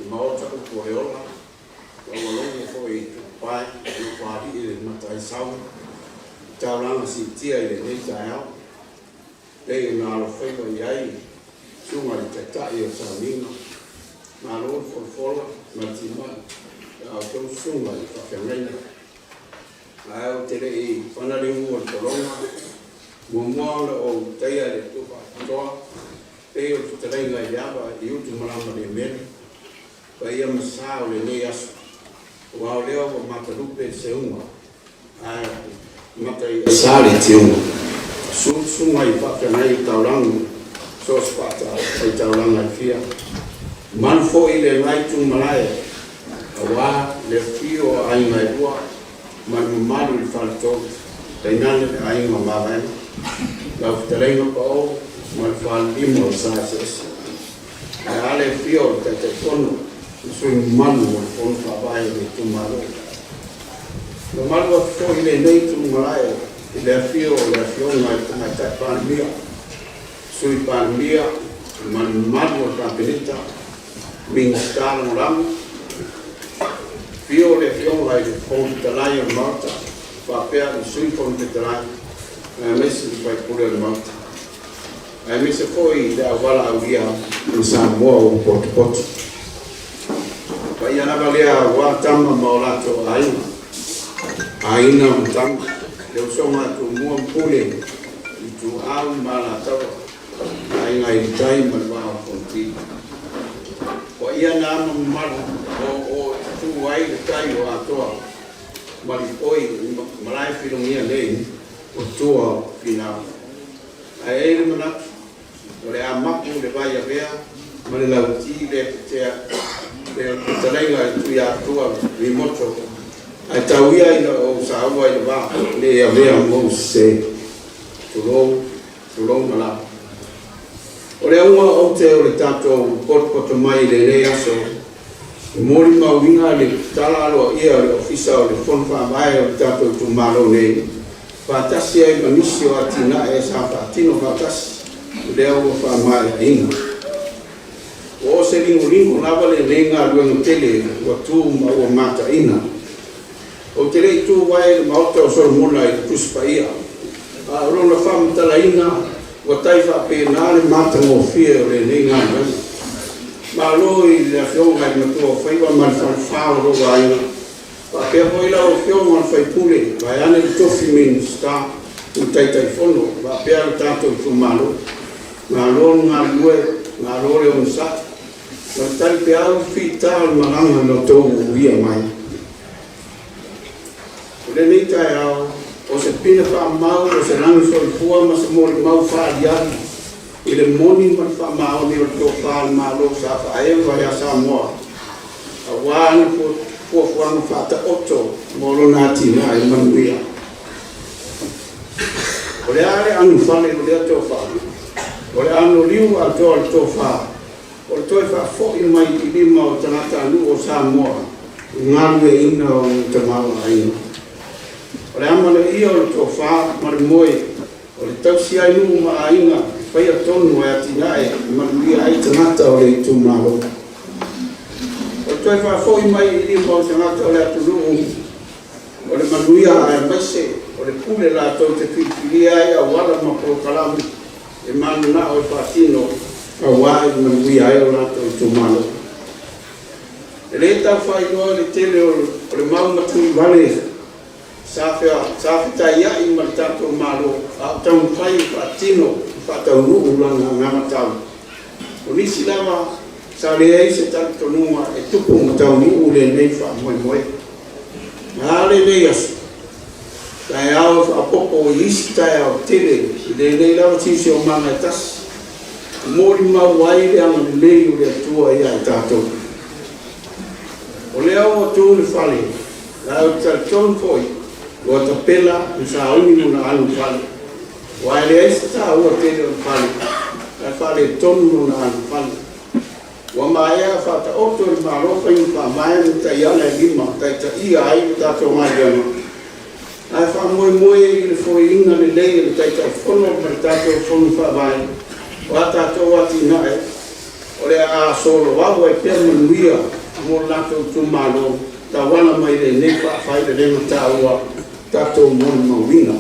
maota ko yola wa longo fo I pai ko ali ele matai sau taulanga si tia ele nei tayo e na lo fe ko yai sunga le tatai o Sasina na lo fola na tima a to sunga le Tatalaina a o tele I pana le mo tolonga mo o taia le tupa toa e o Tatalaina yaba I Itumalo le mele pa ia masao le nei aso wa o leo o matarupe se uma a matai sale te uma sunga I pakanai taulangu so spata I taulanga fia manfo I le naitu malaya wa le fio ai mai rua malu I falto tainane ai mamai la Tatalaina ko mal fal imo sases ale fio te Fono sui manu on trabalho de Itumalo. No malo foi ele nem Itumalo, ele afio na pandemia. Sui pandemia, manu capelita, ministrar no ram. Fio vai de Tatalaina morta, papel sui Tatalaina. Messi vai por ele morta. Aí me se foi da wala via no Samoa o pot. Ia na valea wa tama maolato ai aina mtang leo soma tu mua pule itu au mala tau ai ngai tai malwa konti ko ia na mal o tu wai tai o atoa mali oi malai filomia nei o tua final ai ele mana ore a mapu le vai a vea mali la uti le te le Tatalaina tu ya tua remoto ai tauia ina o saua ina va le avea mo se tulou mala ore uma o te o le tato poto mai le aso mori mauinga le talalo ia le ofisa o le Fono mai o le tato Itumalo nei fatasi ai manisi o atina e sa fatino fatasi le o fa mai inga o se lingo lava le lenga luenga tele o tu ma o mata ina o tele tu vai le mauta o sol mula i tuspaia a rona fam Tatalaina o taifa pe na le mata mo fie le lenga ma lo i le fionga i matua faiwa ma fa ro vai pa pe foi la o fionga fai pule vai ane le tofi min sta u tai Fono va pe al tanto Itumalo ma lo nga lo le on sa ma tai pe au fita malanga no to ia mai le ni tai au o se pina fa mau o se langi so fua ma se mori mau fa diani ile moni ma fa mau ni o to fa ma lo sa fa ai va ya Samoa awan ko fa ta otto mo lo nati na ai manuia o le ale anu fa le to fa o le anu liu al to fa o toi fa fo i mai i lima o tanata anu o Samoa ngalu e ina o tamau aina o le amale ia o to fa mar moi o le tausi ai nu ma aina fai a tonu e atina e manuia ai tanata o le Itumalo o toi fa fo i mai i lima o tanata o le atunu o le manuia e maise o le pule la to te filia ai a wala ma pro kalamu e manu na o fatino a wai manuia ai o la to Itumalo e le tau fai noa le tele o le mau matui vale safi tai ai ma tato malo a tau fai fatino fatau nu ulanga ngama tau o nisi lava sa le ai se tanto numa e tupu matau ni ule nei fa moi ma le nei asu tai au a popo i isi tai au tele le nei lava tisi o manga tas mori mawai le ama lei ule atua ia e tato o leo tu le fale la o tal foi o ta pela sa oni na alu fale wa le esta o te o fale la fale tonu na alu fale wa mai a fata otto il maro fa in fa mai ta ia la lima ta ia ai ta to mai ai fa moi le foi inga le lei ta Fono per ta to Fono fa mai wa ta to wa ti na o le a solo wa e per manuia mo la to Itumalo ta wana mai le ne fa fai le ta wa tato mon mawina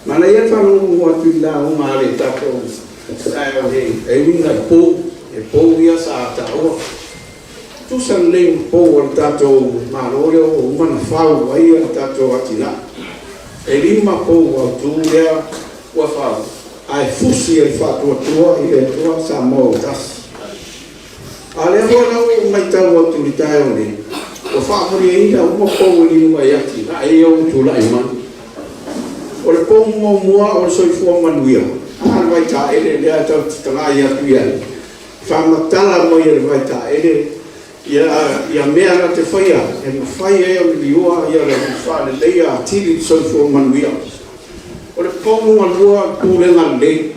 mana ia fa no mo atila o male tato sai o e winga po ia sa ta o tu san le po o tato marore o mana fa o ia tato atina e lima po o tu ia o fa ai fusi e fa tu ia Samoa tas ale ho mai ta o tu litaio ni o fa muri ainda uma po ni mai ati ai o tu lai man o le po mo o so fu manuia vai ta ele le ta tala ia tu ia fa matala mo ia vai ta ele ia mea na te faia e fai e o liua ia le fa le leia tili so fu manuia o le po mo lua ku le na le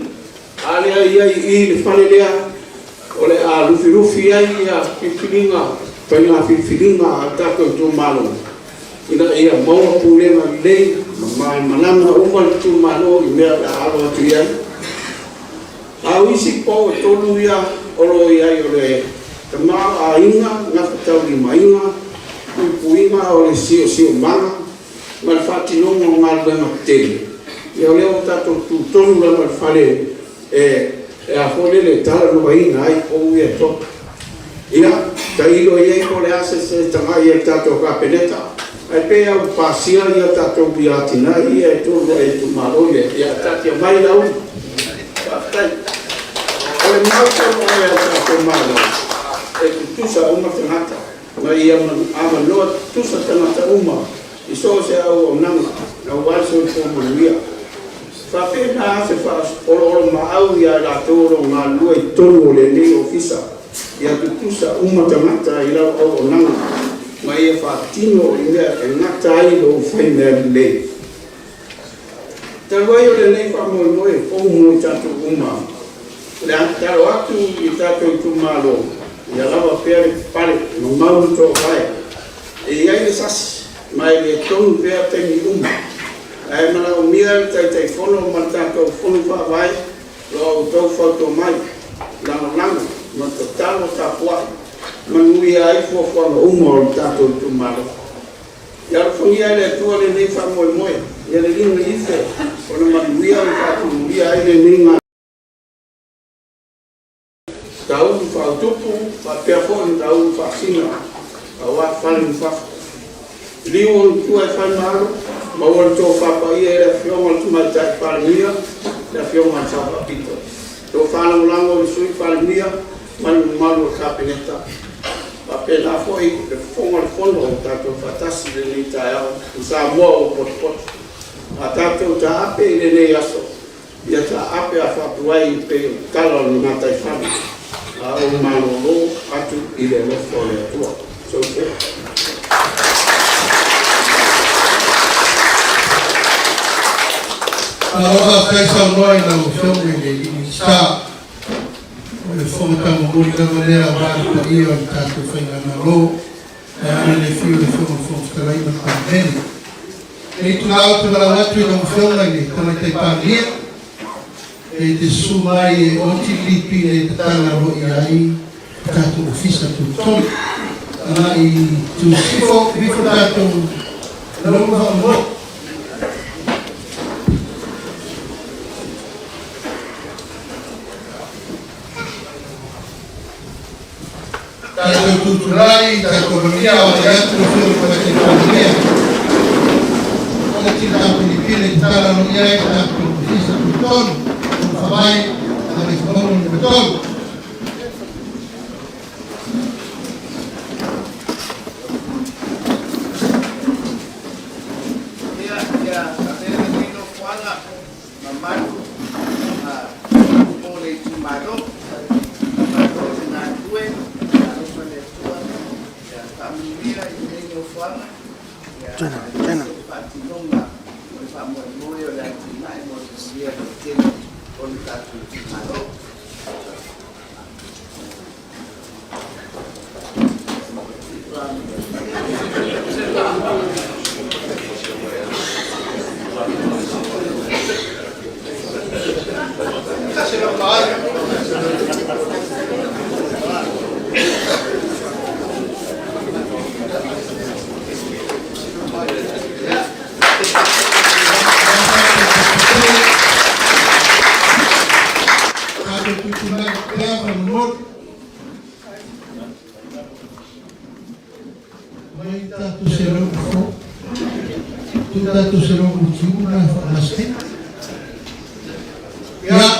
ale ia i le fa le lea o le a lufi ai ia pipilinga pai na filinga ta ko Itumalo ina ia mo pule ma le ma manama o ma Itumalo i mea la alo tu ia a wisi po tolu ia o lo ia o le tama a inga na tau ni mainga puinga o le sio manga ma fati no mo ma le ma tele ia le o tato Tutotonu la ma fale e a fole le tala no inga ai o ia to ia ta ilo ia ko le ase se tanga ia tato ka peneta Ai pe au pasia ia tatou biatina ia tolu e Itumalo ia tatia mai lau. Patai. Ole mauta ole tatou malo. E tusa uma tangata. Mai ia ama loa tusa tangata uma. Iso se au nanga. Na waso ko manuia. Fa pe na se fa olo mau ia la toro ma lua I tolu le ni ofisa. Ia tusa uma tangata ila au nanga. Ma ia whaatino I mea e ngata ai lo whai mea le. Ta wai o le nei whamoe moe, o moe tatu uma. Le taro atu I tatu Itumalo. Ia lawa pere pare, no mauru tō whai. E iai le sasi, mai le tonu pere temi uma. Ai mana o mia tai Fono, ma tātou Fono whawai, lo au tau whauto mai. Langa, ma ta talo ta puai. Manui ai fuafuanga uma o tatou Itumalo. Ia rofongia ai le atua le nei whamoemoe. Ia le ringa ife. Ona manui ai tatou ia ai le ninga. Tautu whautupu, whapea fōni tautu Sasina. Awa whale ni whafu. Liu o tua e whaimaro. Maua tō whapa ia e le whionga tumai tai whalemia. Le whionga tapa pito. Tō whanamulango I sui whalemia. Manu malu kapineta. Pape la foi le fono tato fatasi le ni tae Samoa o pot. A tato ta ape le ne aso. Ia ta ape a fatuai pe talo ni matai fami. A o manolo atu I le lofo le atua. So ke. Aloha kaisa noi na o filme le sta. Le fono tamo mori da manera vale pa io al tato whainga lo e le fio le fono Tatalaina pa meni. E tu lao te wala watu I nau whionga ni tana tai pānia e te sumai e oti lipi e te tanga roi ai tato Ofisa Tutotonu. Ana I tu sifo bifo tato longa mo. Tato Toonai, tato Korea, o te atu no whio kwa te Korea. O te tato Pilipine, tala no ia e tato Ofisa Tutotonu, o Savai'i, a le Fono ni Oketopa.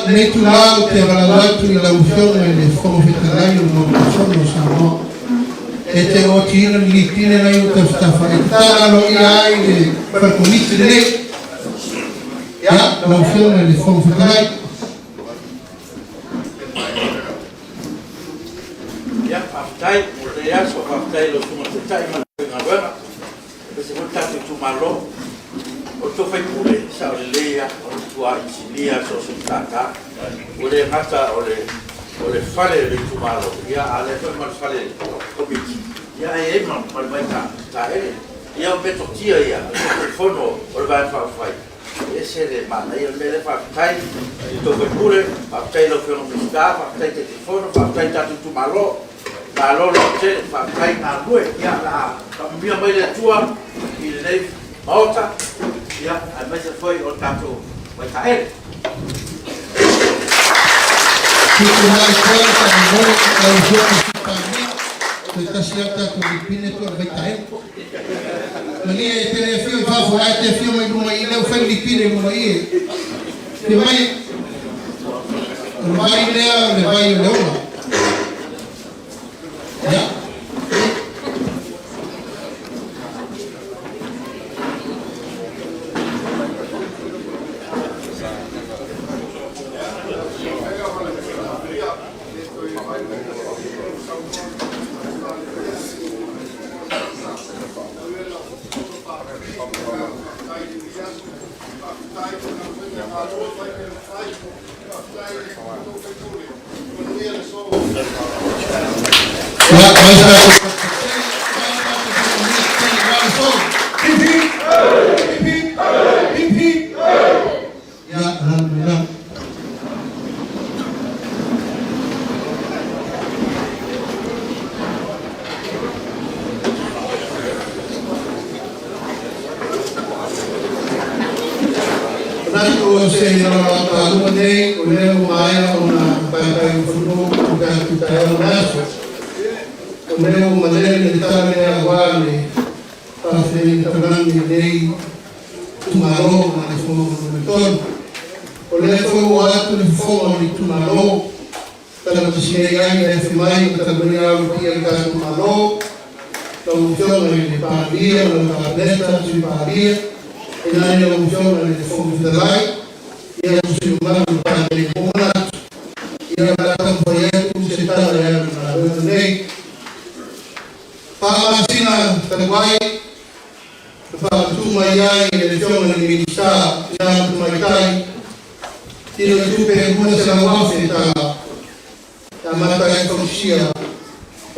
Nei tu lao te avalawatu I lau whionga I le whakawhetaraio no Fono Samoa. E te o tino ni tine na iu tawhitafa. E tala no I ai le whakoniti le. Ia, lau whionga I le whakawhetaraio. Ia, whaftai, o le aso whaftai lo tumatetai mana ngā wera. Pese mo tatu Itumalo. O to fai pule sa o lea o tua isinia so tata o le ngata o le fale le Itumalo ia ale to mal fale o biki ia e man mal vai ta ele ia o beto tia ia o Fono o vai fa fai ese le mana ia me le fa tai to fai pule fa tai lo Fono fa tai te Fono fa tai tatu Itumalo la lo te fa tai na lue ia la mia mai le tua I le maota ia a mais foi o tato vai cair Tutu mai kwanta ni mo lau whionga ki pānia. Te tasi ata ko Pilipine to vai tae. Mania te fio fafo ai te fio mai duma i leu fai lipine duma i. Te mai lea le vai leona. Ya.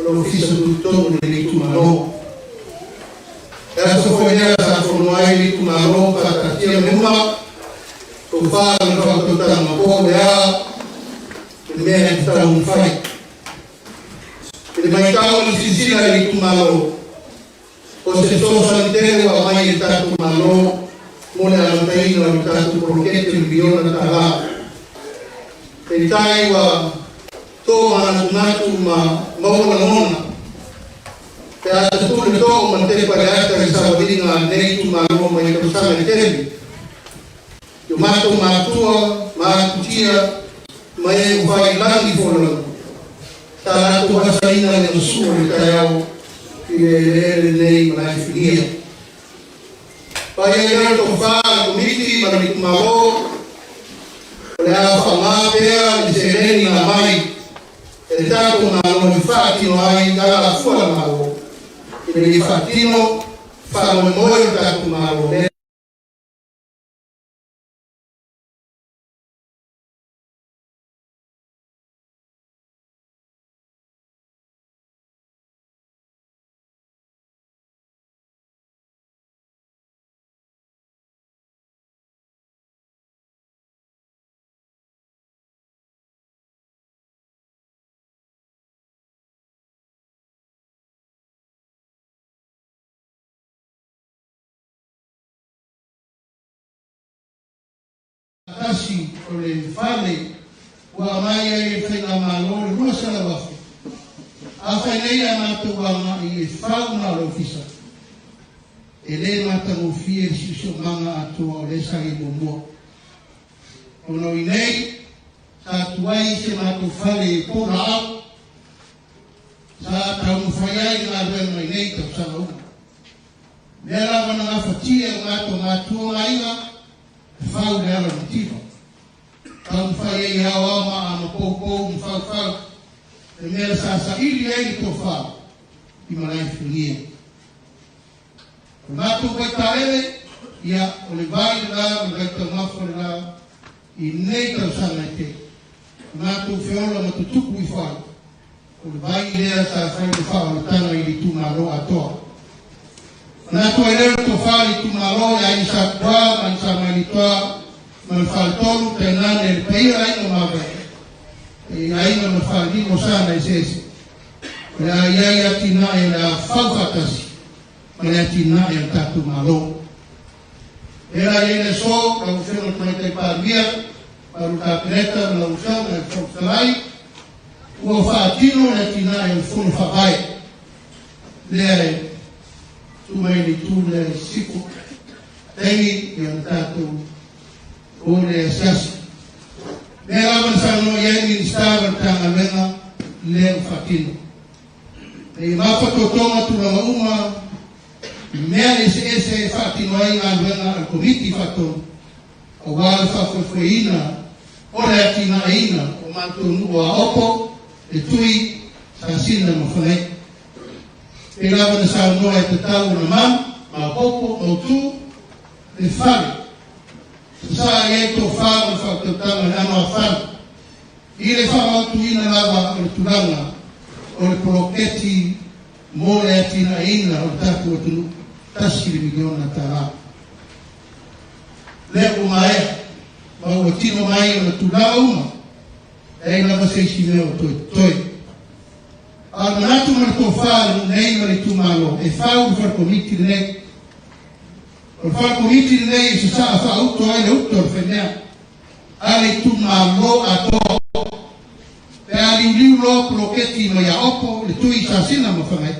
Ofisa Tutotonu de Itumalo. Essa foi essa Toonai de Itumalo para a tia Muma. O pai não vai tocar uma boa, ele vai estar fai. Ele vai estar no Sasina de Itumalo. O setor sanitário a mãe está Itumalo. Mulher não tem no Oketopa porque ele viu na Tatalaina. Ele está aí toma na tunatu mauna mona te ata tuli to mante pagata Savai'i nei Itumalo mai ka sana tele yo mato matua matia mai vai langi Fono ta to Sasina ne suri kayao ile nei mai finia pai ya to fa komiti ma Itumalo la fama bea sereni na mai e tanto malo infatti no hai dalla fuori malo e infatti no fa un modo tanto malo Kasi ole fale wa maya e fena malo rusa la wafu afaneia mato wa mai fauna ofisa ele mata mo fie siso manga ato ole sagi bombo ono inei tatuai se mato fale pora sa tamu fayai na veno inei to sala nela wana fatia mato aiga fau de ala motivo tau fai hawa ma ama pouco fau e mera Sasa'i ai to fa I malai funia mato vai taele ia ole vai la vai to mafu la I nei tau sanate mato feola mato tuku I fa ole vai lea Sasa'i fa o tana I Itumalo atoa na to ele to fali Itumalo ya isa kwa mansa malitoa malfaltolu tenane el país ai no mave e ai no faldi mo sana esese la ya tina la falfatasi ma tina el Itumalo era ele so ka ufeno tete pavia para capeta la usão el Toonai o fatino la tina el Fono Savai'i le Tumai le tūle siku. Tengi ia tātou ole asasi. Mea awan sāno iai ministāra tanga menga leo whatino. E mawhatotonga tūranga uma, mea ese whatino ai ngā luenga al komiti whatonu. O wāle whawhawhaina, ole ati ngā ina, o mātou nua opo, e tui, Sasina mawhanei. E lawa na sao noa e te tau na ma hopo, o tū, e whare. Sa e to whare o whakatanga na ama whare. I le whare tu ina lawa o le turanga, o le proketi, mo le ati na ina, o tātu o tunu, tasi le miliona tā rā. Le o mai, ma o tino mai o le turanga uma, e lawa seisi meo toi. Al manatu ma to whare nei ma le Itumalo, e whau le whakomiti nei. O whakomiti nei se sa wha auto ai le auto le whenea. A le Itumalo a to. Pe a liu lo proketi ma ia opo, le tui Sasina ma whangai.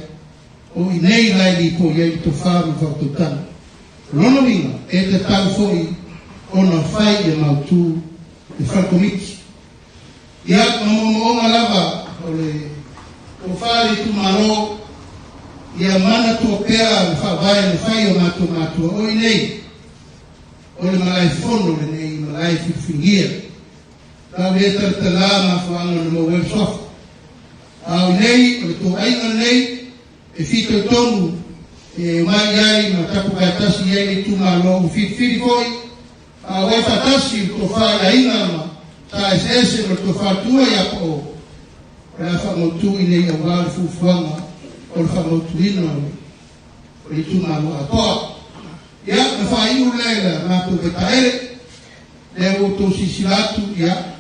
O i nei lai li po iei to whare le whaututana. Rono winga, e te tau foi ona whai e mautu le whakomiti. Ia mamomo onga lava o le o whare Itumalo ia mana tō pēra le whawai le whai o mātua o i nei o le malai Fono le nei malai whiwhingia tau le taratala ma whaanga na mau sofa au nei o le tō ainga nei e Tutotonu e mai ai ma tapu kai tasi ai le Itumalo o whiwhiri koi au e whatasi o tō whai ainga ma ta ese o tō whatua ia po la whamotu i nei au wāle fufuanga o le whamotu ina o le Itumalo atoa. Ia, na whaiu leila mātou betaere, leo tō sisilatu, ia,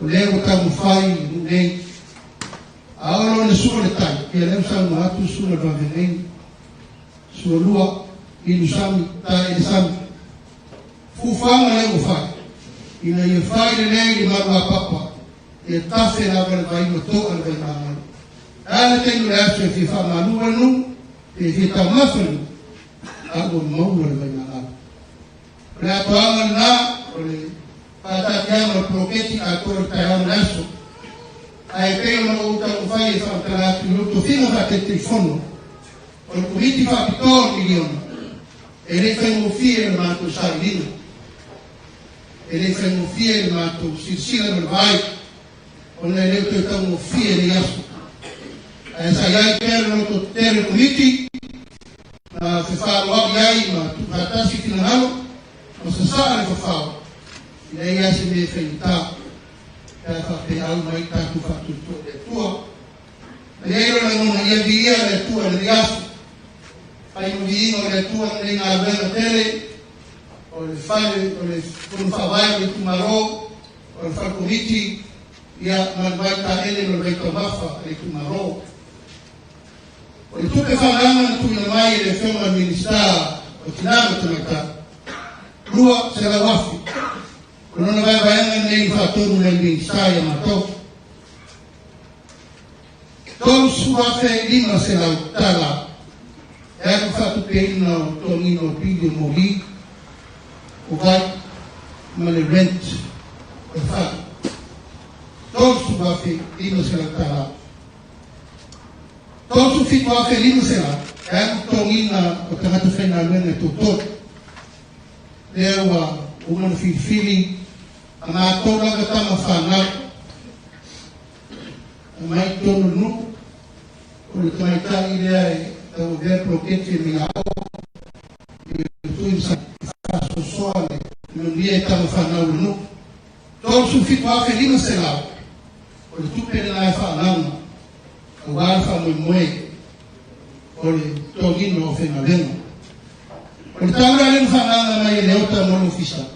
o leo tamu whai nei, aolo le sua le tai, ia leo sauna atu sua le wawenei, sua lua, inu sami, tai le sami. Fufuanga leo whai, ina ia whai le nei le marua papa, e tafe na wale vai mato al vai mamani. Ala tengu le aso e whiwha manu anu, e whitau mawhanu, ago maua le vai mamani. Le ato angan na, o le patati ama proketi a kore tai ama aso, a e peo na uta ufai e whakaratu i roto whina whakete i Fono, o le kumiti whapitoa miliona, e le whaingofia le mātou Sailina, e le whaingofia le mātou Sasina le vai, ona leo te tau fie ni aso. E sa iai pere no to tere komiti, na se whāro au iai ma tukatasi tina halo, o sa saa le whawhao. I nei ase me whenita, e a whape au mai tātu whatu le tua. E eiro na ngona ia vi ia le tua le aso. Pai mo vi ingo le tua le ngā wena tere, o le whare, o le whawai le Itumalo, o le whakomiti, ia malwaita ele no reito mafa e Itumalo. O le tupe whananga na tuina mai le whenga minister o tinama tamata. Lua se la wafi. O nona vai vaianga nei whatonu le minister ia mato. Tolu suafe lima se la utala. E ako whatupe ina o tonino pidio mori. O vai ma le rent o whatu. Todos wafe lima se la tala. Todos fitu wafe lima se la. E ako tongina o tangata whaina luena Tutotonu. Lewa umana whiwhiri. A ngā tōranga tama whanau. A mai tonu nuku. O le taitai rea e tau vea proketi mi ao. E tui sa whaso soale. Nunia e tama whanau nuku. Todos fitu wafe lima se la. O le tupere nai whananga, o wāra whamoe o le tōgino o whengawenga. O le taura lenu whananga mai e leota molo Ofisa.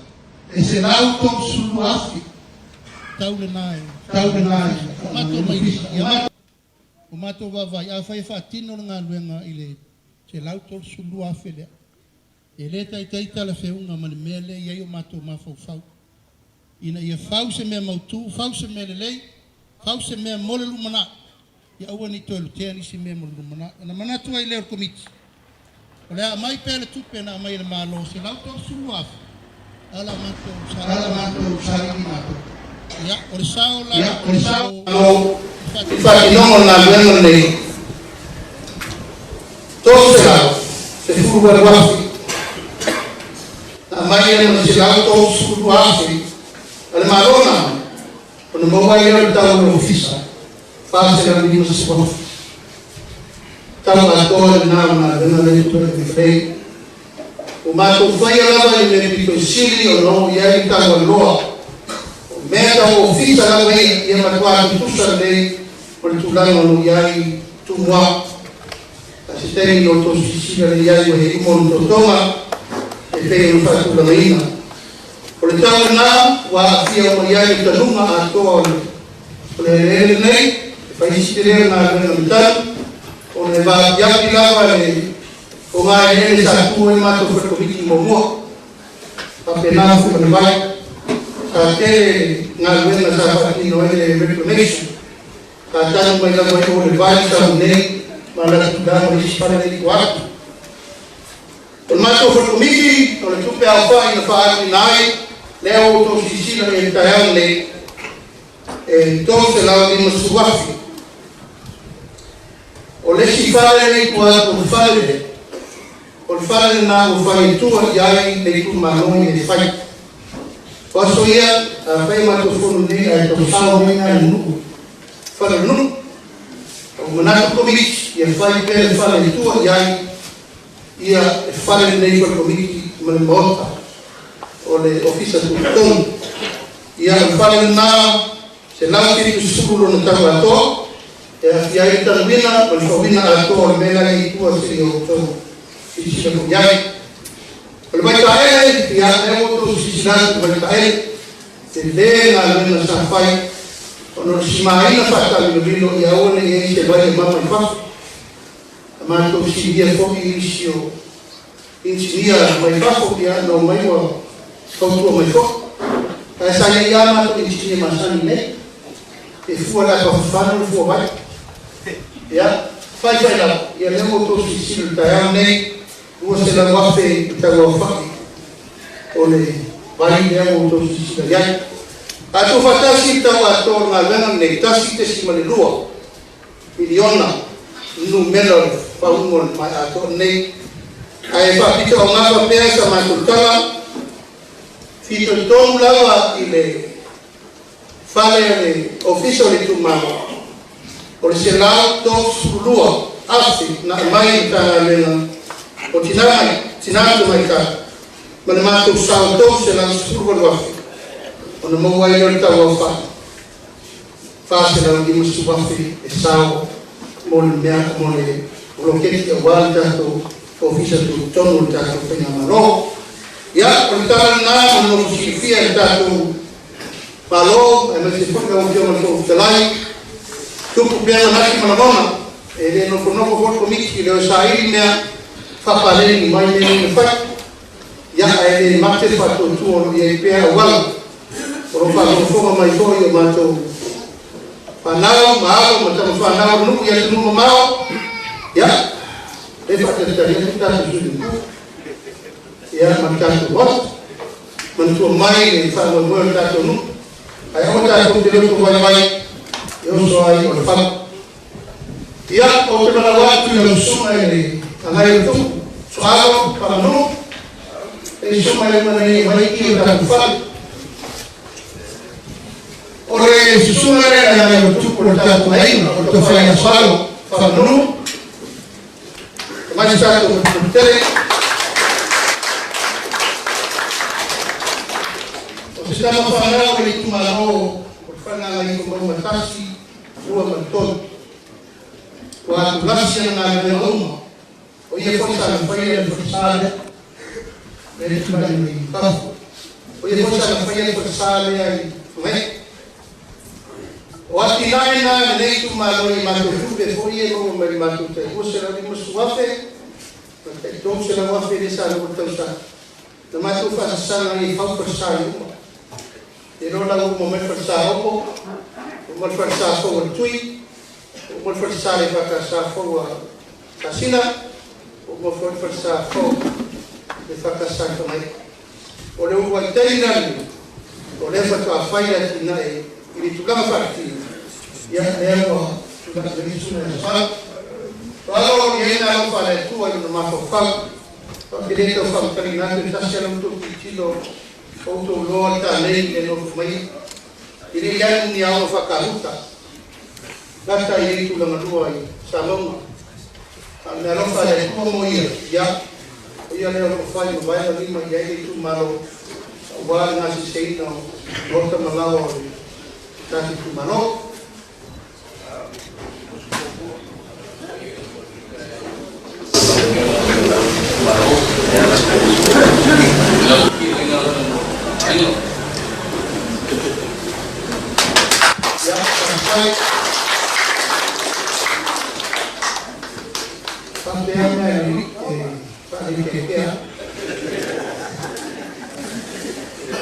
E se lau tō sulu afi. Taure nai. O mato wawai, a whai whaatino ngā luenga i le se lau tō sulu afi lea. E le taita la whiunga ma le mea le iai o mato mawhau whau. Ina ia whau se mea mautu, whau se mea le lei, whau se mea mole lumana. Ia aua ni toi lutea ni si mea mole lumana. Na manatu ai leo komiti. O lea mai pele tupe na mai le malo se lau tō sulu afu. Ala mato sarili mato. Ya, o le sao la. Ya, o le sao. Whakinongo nā luenga nei. Tō se lau, se furu wa wafi. Nā mai ane se lau tō sulu afi. Ale marona, o na mawai ane tau o Ofisa. Whāse ane dima se wafi. Tau atoa nā luenga nei tō e whiwhei. O mātou whaia lava i me pito sili o no iai tau aloa. O mea tau Ofisa lava i matua ki tusa nei. O le tūlanga o no iai tūmua. A se tei o tō sisira le iai o he imono totonga. E pei o Tatalaina. O le tau nā, wa awhia o iai o tanunga a toa o le ere nei. E whaisitirea ngā luenga mitanu. O le wā iapi lava le o ngā ere sa kua e mato whakomiki mo mua. Pape nā fuka le vai. Sa tere ngā luenga sa whakino ele reclamation. Ka tanu mai la mai o le vai sa nei. Ma la kudama le sipana le kuatu. O le mato whakomiki, o le tupe au whai na whaati nai. Leo o tō sisina e taiang le. E tō se lau ni masuwafi. O le sipana le kuatu o le whale. O le whale nā o whai tua iai le kumanoi e whai. Waso ia, a whai mato Fono nei a tō sao minga e nuku. Whale nuku. O manatu komiki, ia whai pere whale tua iai. Ia e whale nei whale komiki mani mota. O le Ofisa Tutotonu. Ia e whale nā, se lau kiri kusukuro na tau atoa. Ia i tanuina, o le whawina atoa le mena i tua se o tō. Sisina ko iai. O le maita ele, ia e o tō sisina ko maita ele. Te le ngā luenga sa whai. O no simaina whakari o rino i aone e se vai e mama i whafu. A mātou sinia foki i isi o insinia mai whafu i ano mai wa kautua mai foki. Ka e sani i a mātou insinia masani nei. E fua la ka whawhanu fua vai. Ia, whai la, ia lemo tō sisina taiang nei. Ua se la wafe i tau au whaki. O le vai lemo tō sisina iai. A tō whatasi tau a tō ngā wenga nei tasi te sima le rua. Miliona nu mena whaungon mai a tō nei. A e whapita o ngā whapea sa mātutala. Fito tōnu lawa i le whale le Ofisa le Itumalo. O le se lau tō surua afi na mai ka lena. O tinatu mai ka. Ma le mātou sao tō se lau surua wafi. O na mawai o le tau au wha. Whāse lau di musu wafi e sao. Mo le mea mo le uloketi a wāli tātou Ofisa Tutotonu le tātou whainga maro. Ia, o le tāna nā o no kusifia le tātou malo. E me se whaka o kia mato Tatalaina. Tupu pia na haki manamona. E le no konoko whaka komiki leo Savai'i mea whapaleni mai ne whai. Ia, e le mate whato tuo i e pia wala. O whakafonga mai koi o mātou whanau, maao, mātou whanau nuku ia tunuma mao. Ia, e whakatari atu tātou suri. Ia, mātou hot. Mātou mai e whanau moe tātou nuku. Ai o tātou te reko vai vai. E o so ai o le whanau. Ia, o te mana watu i o suma e le angai o tuku. So alo, whanau. E suma e mana e mai i o tātou whanau. O le susumere a o tupu o Tatalaina, o te whaia salo, whanau. Mai tātou o tere. O te tama whanau e Itumalo o whanau i ko matasi, rua matonu. O atu lasi ngā mea uma. O ia whaisa na whaia na whaisale. Me tumari ni kafu. O ia whaisa na whaia na whaisale ai whaia. O ati nai nā nei Itumalo i mātou tupe fōi e o mai mātou te ose la ni musu wafe. Te tōse la wafe ni sa o tau sa. Na mātou whasasana i whaupasa i uma. E rola o mo mai whasa opo. O mai whasa fōua tui. O mai whasa le whakasa fōua Sasina. o mo foi sa fo de fakasa ko mai o le wa taina o le fa ka faia tina e ili tukama parti ya leo tunazimisha na sa wao yenda kwa le tu wa ma fo fa ile to fa kalina de tasha no to kitilo o to lo ta le no mai ile ya ni ao fa karuta gata ye tu la madua i Samoa na rofa le como ya le ro fa no vai na lima ya Itumalo wa na si sei no rota malao ta Itumalo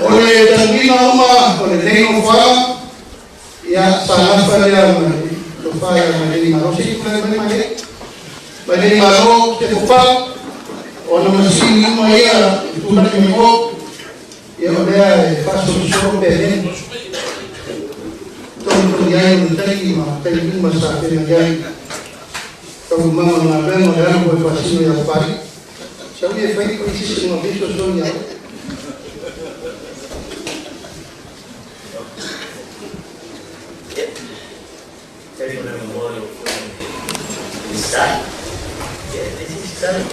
Oleh tangina uma oleh tengo fa ya sana fa ya to fa ya mali maro si mali maro te fa ona masini mo ya tu na mo ya oleh fa solution belen to ya un tagi masa pe ya to mama na beno ya ko fa sino ya pari sabi fa ko isi mo bicho sonya Start. Yeah, this is start.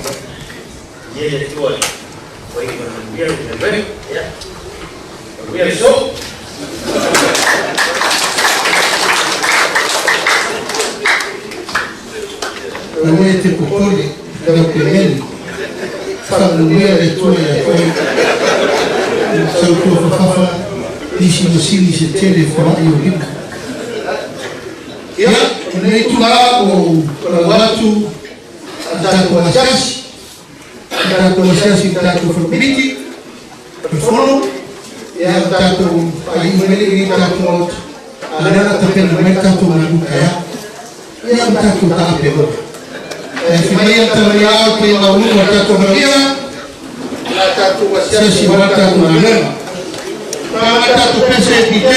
Yeah, let's do it. Wait, we are ready. Yeah. We are so. Realmente popoli da opinioni fanno unire le tue salto fa dici così si tiene fuori io ya nei tu la o la watu ataku wasiasi ataku wasiasi ataku fomiti Fono ya ataku aimele ataku ana tapena mercato maluka ya ataku tapelo Sebenarnya terlihat di laut ataku maria ataku wasiasi ataku maria ataku PCPT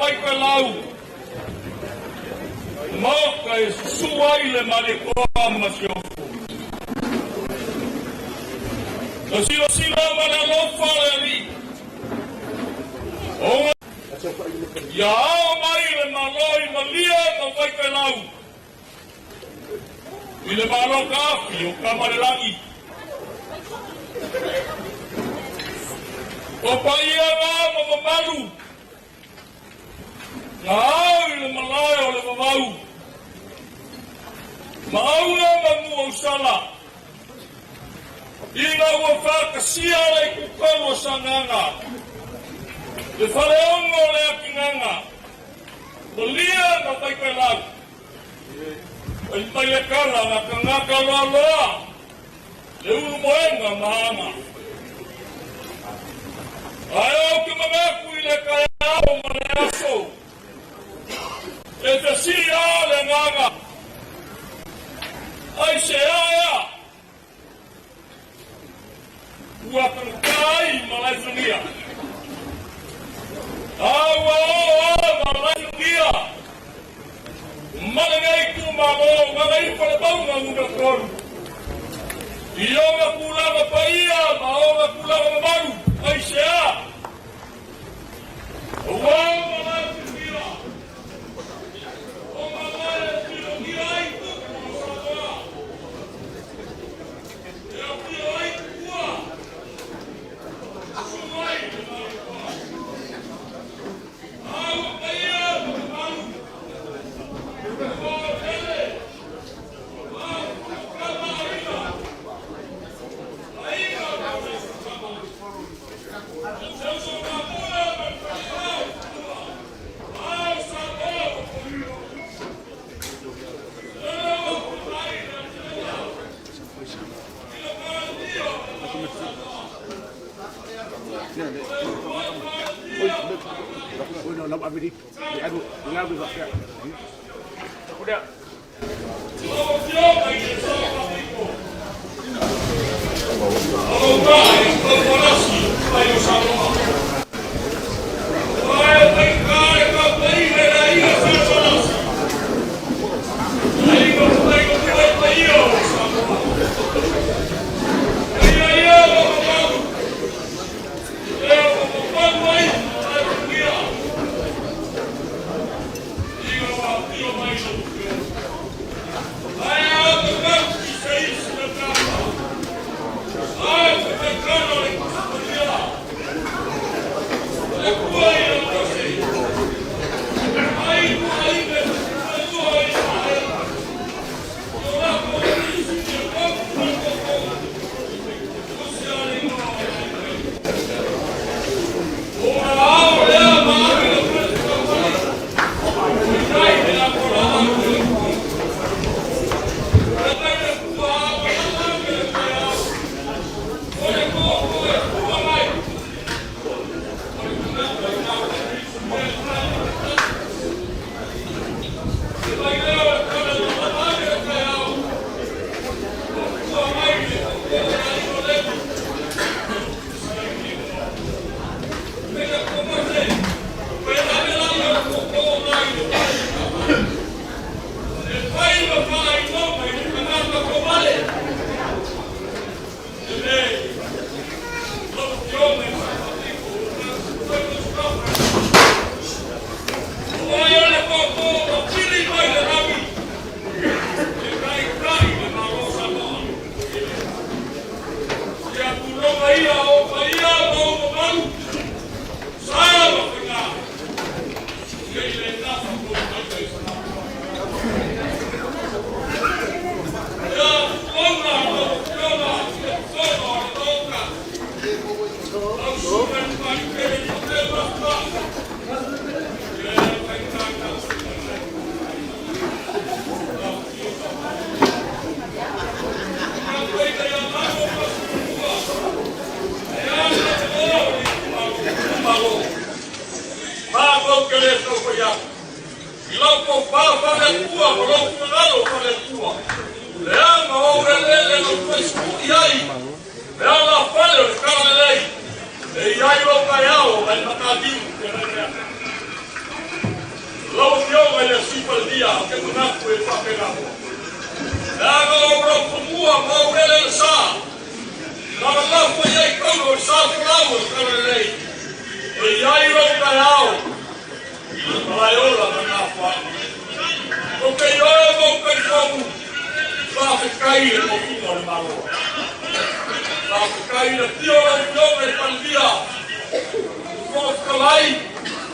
vai koe lau. Mauka e suai le marikoa masiofu. No silo mana lofa le li. Ia ao mai le maloi malia ka vai koe lau. I le malo kafi o kamalelangi. O paia ngā mamalu. Ngā au i le malai o le mamau. Maula mangu au sala. I ngā ua whakasia le kukalo sa nganga. Le whareongo le aki nganga. Malia ka vai koe lau. Ai tai e kala na ka ngaka loa loa. Le unu moenga maama. Ai au ke mangaku i le kai ao ma le aso. E te si a le nganga. Ai se aia. Ua kankai ma lai funia. Aua o ma lai funia. Malangai kumamo, malangai palabaunga mga koru. Iyonga kulanga paia, maonga kulanga mamaru, ay siya. Wow, malay sila. O malay sila, nilay ko kung Samoa. Nilay ko. Sumay, awa paia, mamaru. Lau tio mai le sipal dia ke mengaku e whapengapo. Nāga o kumua maurele sa. Nāga lafu iai kauno sa whakau e karelei. E iai rau kai au. Malai ola na ngā whanu. O kei oe mau kai whamu. Whawhekai e mo kuma le maroa. Whawhekai e tio rau tio e pandia. Whawhekalai.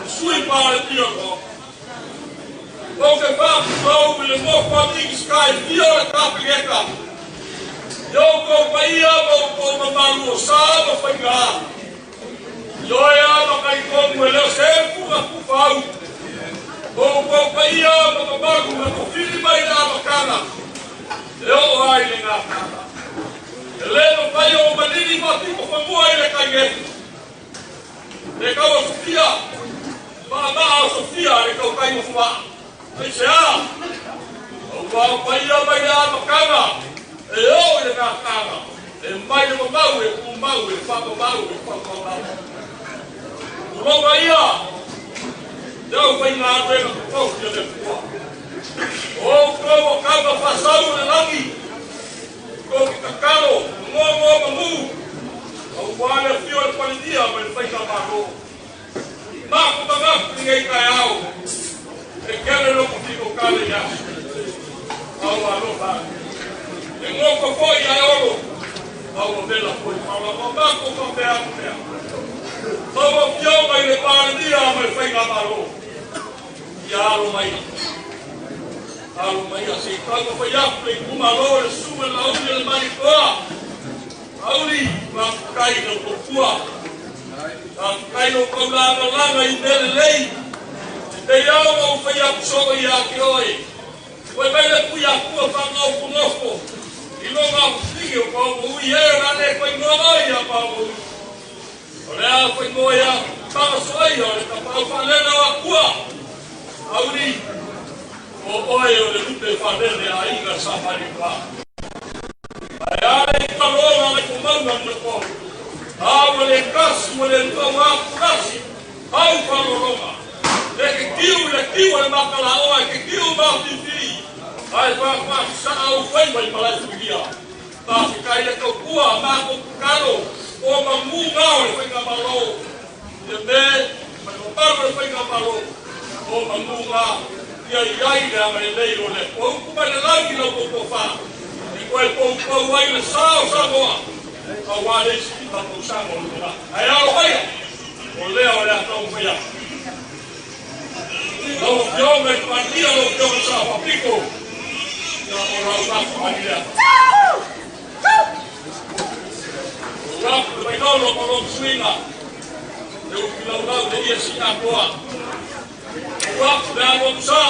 Sui pāre tio ko. O ke whāpukau me le mōkwa tiki skai tio le kāpigeka. Yo ko paia mo ko mamaru o sā mo whainga. Yo e ama kai kongu e leo se puka pupau. O ko paia mo mamaru me ko whiri mai nā makana. Leo ai le ngā kata. E leo paia o manini mati ko whamua i le kaingetu. Le kaua Sofia. Maa o Sofia le kau kai mo wha. Ai se a. O wau paia mai nā makana. E o le ngā kanga. E mai le mamau e kumau e whakamau e whakamau. Uronga ia. Tau whai ngā renga kukau kia le kua. O kau o kanga whasau le langi. Ko ki kakaro. Ngō mamu. Au wāne whio le panidia mai le whaika maro. Māku tangaku ni ngei kai au. E kere loko tiko kare ia. Au aloha. E ngoko foi ai oro. Au vela foi fala mamako ko mea mea. Mau pio mai le parandia mai fai ngaparo. Ia alo mai. Alo mai asi tango foi aple kumalo le sume la uli le mai koa. Auli ma kai no kokua. Kai no kola la langa i tele lei. Te ia mo fai ap so ia ki oi. Foi mai le puia kua pa ngau kunoko. Ilo ngā putigi o pao mui e rane koe ngoa ia pao mui. O lea koe ngoa ia pao soai o le ka pao whanena wa kua. Auri, o oe o le lupe whanene a inga Savai'i pa. Ai are i karona le kumaunga me ko. Au le kasi o le tua wā kurasi. Au whanonga. Le kiu le makala oa ke kiu mawtiwhiri. Ai wha sa au whai mai malai tukia. Ta se kai le kua ma ko karo o ma mu ngao le whainga malo. Le me mai ko paru le whainga malo. O ma mu ngā ia iai le amai leiro le. O kuma le langi no ko wha. E koe ko wai le sao Samoa. A wale si ta ko Samoa le ra. Ai alo whaia. O leo le atau whaia. Lo pio me pandia lo pio sa whapiko. Rapu mai nono kolom swinga. Le ukilau de ia si akoa. Rapu de alom sa.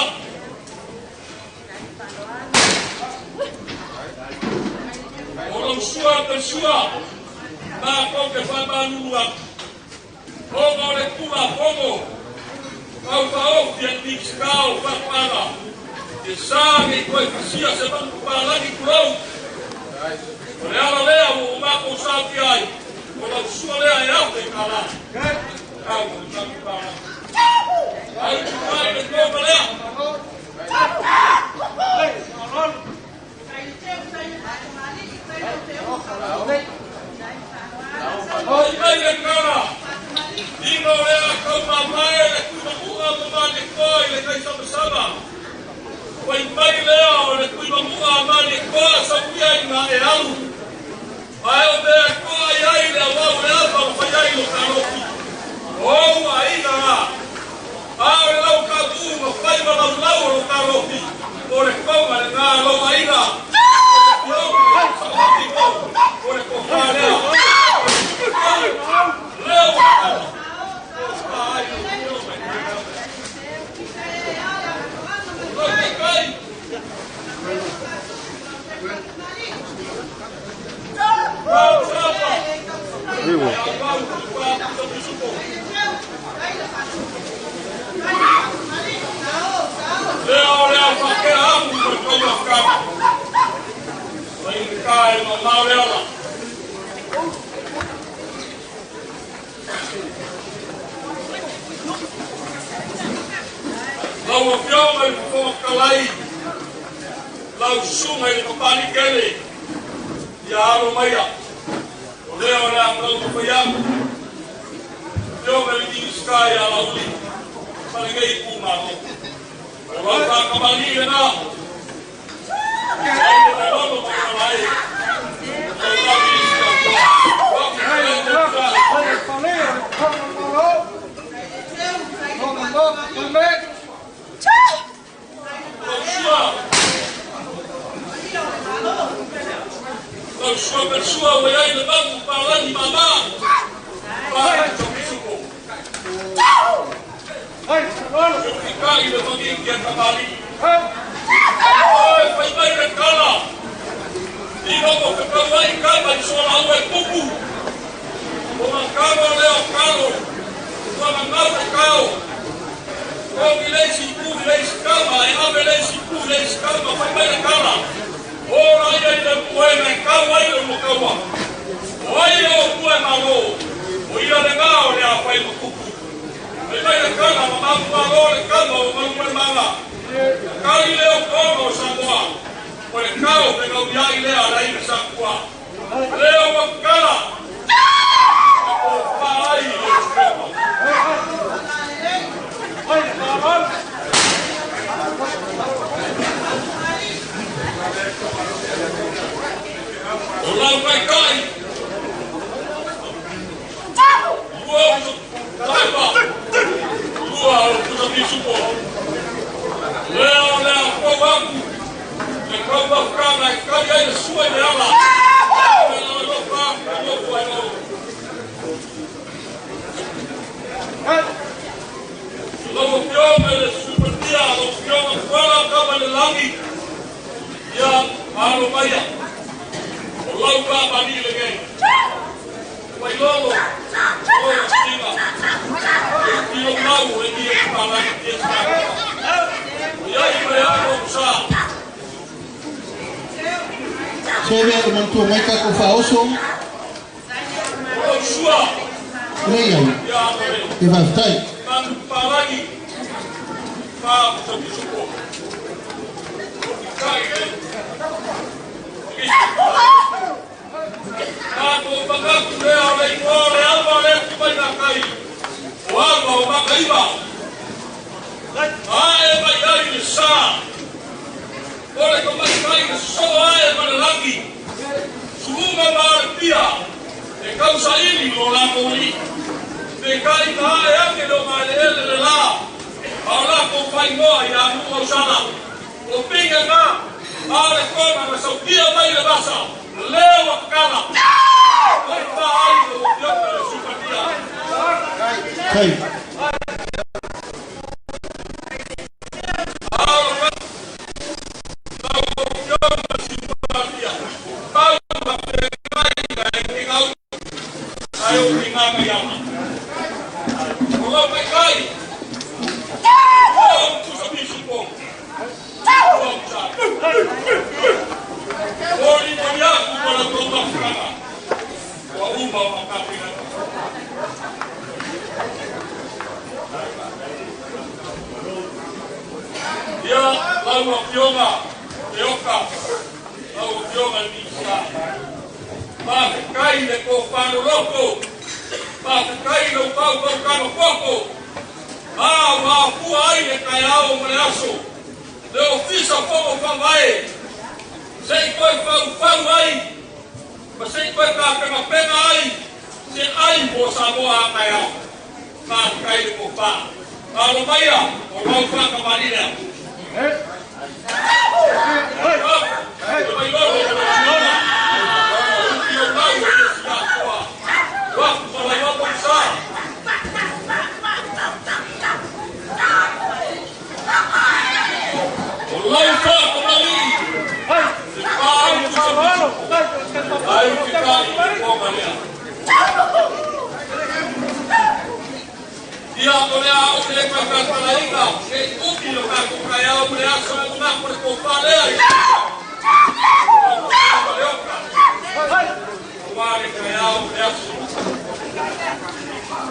Kolom sua pe sua. Ma koke whamanua. Hongo le kua hongo. Kau tau kia tikskau whakmana. E sāngi koe kasia se bangu pālani kurau. O le ala lea o mako sāki ai. O la usua lea e au te kāla. Kau o sāki pālani. Ai tu kai me kōma lea. Ai kai le kāla. Ino lea kau mamae le kuima mua mamane koi le kai sama. Wai mai lea o le kuima mua mani koa sa pia i ngā e alu. Ai o mea koa i ai lea wau le apa o whai ai o karoki. Ou a ina ngā. Ao le lau ka tuu ma whai ma lau lau o karoki. O le konga le ngā lau a ina. O le sa wati ko. O le koha lea. Leo o karoki. O sa ai o leo mai. Kai. Vivo. Leo whake amu ko koe whaka. Wai kai no mau leo la. lau a pioma i kua kalai, lau sunga i kapani kele, ia aro maia, o leo rea ngau ka whaiaku, pioma i ki sky a lauli, paringei kumaro, o lau ka kamali e na, ai te lono ka kalai, o lau i sky, waki kalai sua pessoa olhar e levar para de mamar. Vai, Jopisuko. Eu ficar e levar que é trabalho. Vai de cala. E não vou ficar lá em casa e só lá é cucu. Uma cama leo calo. Uma nave calo. O vilês cu, vilês calma. E a vilês cu, vilês calma. Vai de cala. Ora ia te poema kawa i mo kawa. Oi o poema lo. O ia le ngao le a pai kuku. Me vai le kana ma ma lo le kana o ma mo mala. Kali le o kono Samoa. O le kao pe no ia i le a lai le sakua. Le o ma kana. O pai le skema. Oi ma Olá, vai cair! Lua, o bicho bom! Leo, fogo! É como a cama, cai aí, sua dela! Logo pior, ele super dia, logo pior, fora, acaba de langue! E a aromaia! Lau ka bani lagi. Wai lolo. Oh, sila. Iyo mau lagi para kita. Ya ibu aku sa. Saya mentu mereka ko faoso. Oh, sua. Leia. E vai estar. Kan palagi. Pa sobisuko. Kai. Ako pagkaku leo le kore alba le kupai na kai. O alba o makaiba. Ae mai ai ni sa. Ore ko mai kai ni so ae mana lagi. Suunga mare pia. E kausa ili lo la mori. Me kai ka ae ake lo mai le la. Aula ko pai moa i a mua usana. O pinga nga. Ae kona na sautia mai le basa. Leo a cara. Vai ai o pior da simpatia. Kai. Ofisa Tutotonu. Sei coi fau ai. Mas sei coi ka pega ai. Se ai bo Samoa kaya. Ka kai ko pa. Alo maya, o mau fa ka marina. Dia olha o que ele vai para a liga, que o que ele vai comprar é o mulher só uma por comprar ele. Vai ganhar o mulher.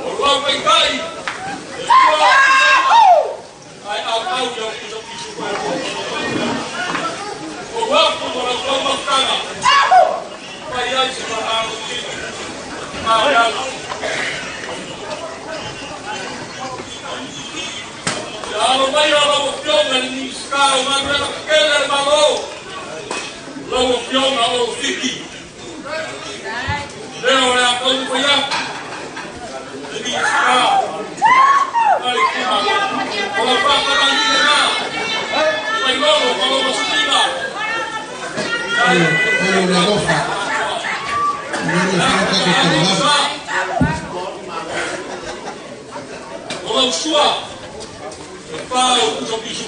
O logo vai cair. Ai au au yo kuso pisu ko. O wa ko mo ko mo kana. Pai ai se ma au ki. Ma ya. Ya lo mai lo ko ni ska o ma na kele ma lo. Lo ko na o fiki. Leo ya ko ko ya. Ni ska. Ai kuma. Ko pa pa ni na. Ai lo ko Sasina. la roja. Olha o sua. Fala o seu bicho.